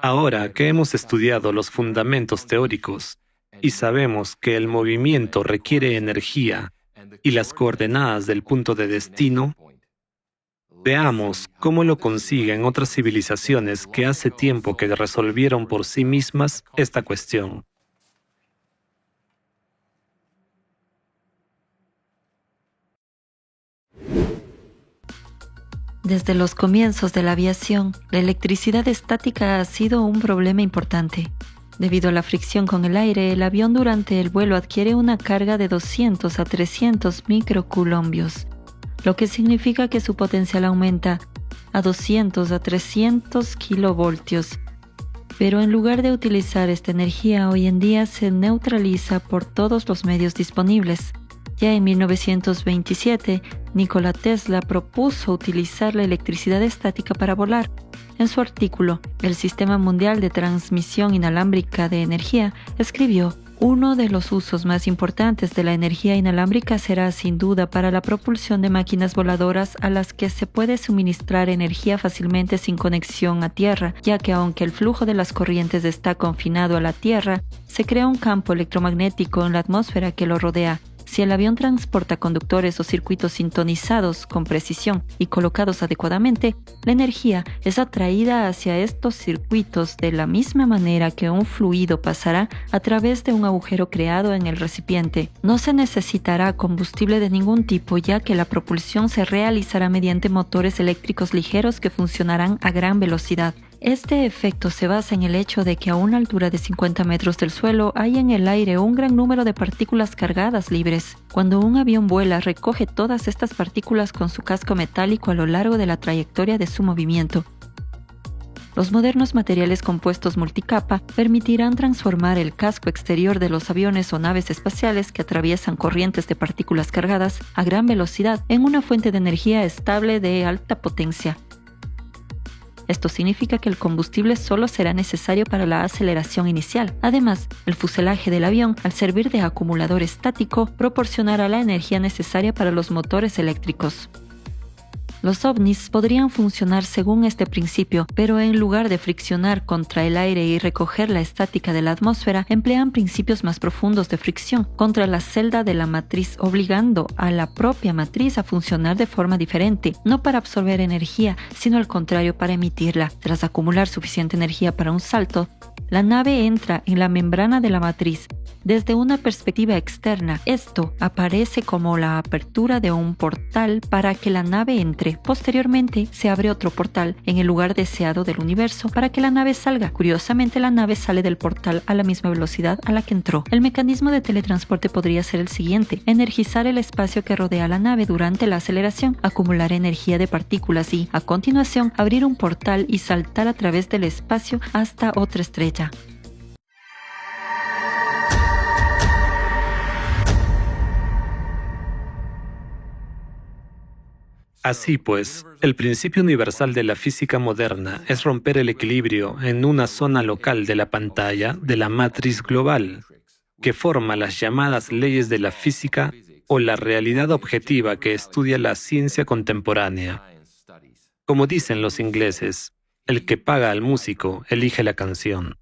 Ahora que hemos estudiado los fundamentos teóricos y sabemos que el movimiento requiere energía y las coordenadas del punto de destino, veamos cómo lo consiguen otras civilizaciones que hace tiempo que resolvieron por sí mismas esta cuestión.
Desde los comienzos de la aviación, la electricidad estática ha sido un problema importante. Debido a la fricción con el aire, el avión durante el vuelo adquiere una carga de 200 a 300 microcoulombios, lo que significa que su potencial aumenta a 200 a 300 kilovoltios. Pero en lugar de utilizar esta energía, hoy en día se neutraliza por todos los medios disponibles. Ya en 1927, Nikola Tesla propuso utilizar la electricidad estática para volar. En su artículo, El Sistema Mundial de Transmisión Inalámbrica de Energía, escribió: uno de los usos más importantes de la energía inalámbrica será sin duda para la propulsión de máquinas voladoras a las que se puede suministrar energía fácilmente sin conexión a tierra, ya que aunque el flujo de las corrientes está confinado a la tierra, se crea un campo electromagnético en la atmósfera que lo rodea. Si el avión transporta conductores o circuitos sintonizados con precisión y colocados adecuadamente, la energía es atraída hacia estos circuitos de la misma manera que un fluido pasará a través de un agujero creado en el recipiente. No se necesitará combustible de ningún tipo, ya que la propulsión se realizará mediante motores eléctricos ligeros que funcionarán a gran velocidad. Este efecto se basa en el hecho de que a una altura de 50 metros del suelo hay en el aire un gran número de partículas cargadas libres. Cuando un avión vuela, recoge todas estas partículas con su casco metálico a lo largo de la trayectoria de su movimiento. Los modernos materiales compuestos multicapa permitirán transformar el casco exterior de los aviones o naves espaciales que atraviesan corrientes de partículas cargadas a gran velocidad en una fuente de energía estable de alta potencia. Esto significa que el combustible solo será necesario para la aceleración inicial. Además, el fuselaje del avión, al servir de acumulador estático, proporcionará la energía necesaria para los motores eléctricos. Los ovnis podrían funcionar según este principio, pero en lugar de friccionar contra el aire y recoger la estática de la atmósfera, emplean principios más profundos de fricción contra la celda de la matriz, obligando a la propia matriz a funcionar de forma diferente, no para absorber energía, sino al contrario, para emitirla. Tras acumular suficiente energía para un salto, la nave entra en la membrana de la matriz, Desde una perspectiva externa, esto aparece como la apertura de un portal para que la nave entre. Posteriormente, se abre otro portal en el lugar deseado del universo para que la nave salga. Curiosamente, la nave sale del portal a la misma velocidad a la que entró. El mecanismo de teletransporte podría ser el siguiente: energizar el espacio que rodea la nave durante la aceleración, acumular energía de partículas y, a continuación, abrir un portal y saltar a través del espacio hasta otra estrella.
Así pues, el principio universal de la física moderna es romper el equilibrio en una zona local de la pantalla de la matriz global, que forma las llamadas leyes de la física o la realidad objetiva que estudia la ciencia contemporánea. Como dicen los ingleses, el que paga al músico elige la canción.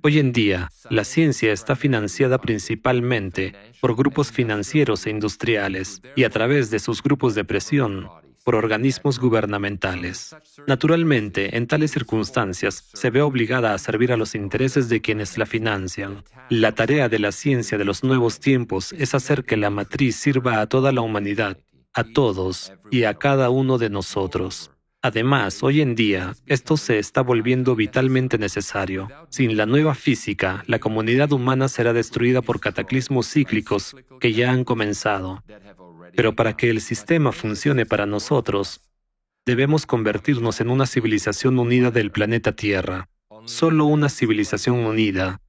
Hoy en día, la ciencia está financiada principalmente por grupos financieros e industriales y a través de sus grupos de presión por organismos gubernamentales. Naturalmente, en tales circunstancias, se ve obligada a servir a los intereses de quienes la financian. La tarea de la ciencia de los nuevos tiempos es hacer que la matriz sirva a toda la humanidad, a todos y a cada uno de nosotros. Además, hoy en día, esto se está volviendo vitalmente necesario. Sin la nueva física, la comunidad humana será destruida por cataclismos cíclicos que ya han comenzado. Pero para que el sistema funcione para nosotros, debemos convertirnos en una civilización unida del planeta Tierra. Solo una civilización unida,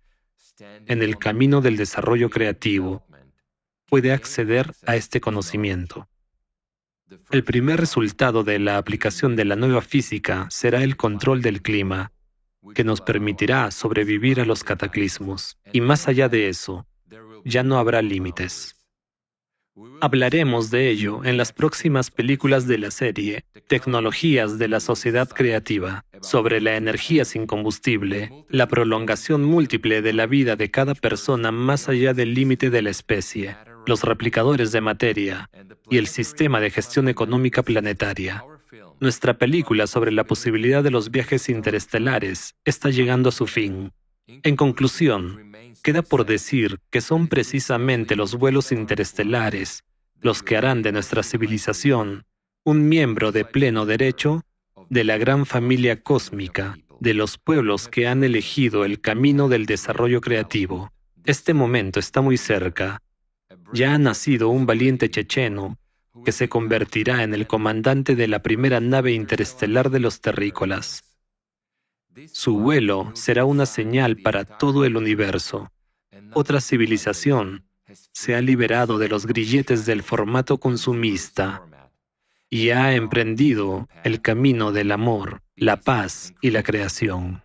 en el camino del desarrollo creativo, puede acceder a este conocimiento. El primer resultado de la aplicación de la nueva física será el control del clima, que nos permitirá sobrevivir a los cataclismos. Y más allá de eso, ya no habrá límites. Hablaremos de ello en las próximas películas de la serie Tecnologías de la Sociedad Creativa, sobre la energía sin combustible, la prolongación múltiple de la vida de cada persona más allá del límite de la especie, los replicadores de materia y el sistema de gestión económica planetaria. Nuestra película sobre la posibilidad de los viajes interestelares está llegando a su fin. En conclusión, queda por decir que son precisamente los vuelos interestelares los que harán de nuestra civilización un miembro de pleno derecho de la gran familia cósmica de los pueblos que han elegido el camino del desarrollo creativo. Este momento está muy cerca. Ya ha nacido un valiente checheno que se convertirá en el comandante de la primera nave interestelar de los terrícolas. Su vuelo será una señal para todo el universo. Otra civilización se ha liberado de los grilletes del formato consumista y ha emprendido el camino del amor, la paz y la creación.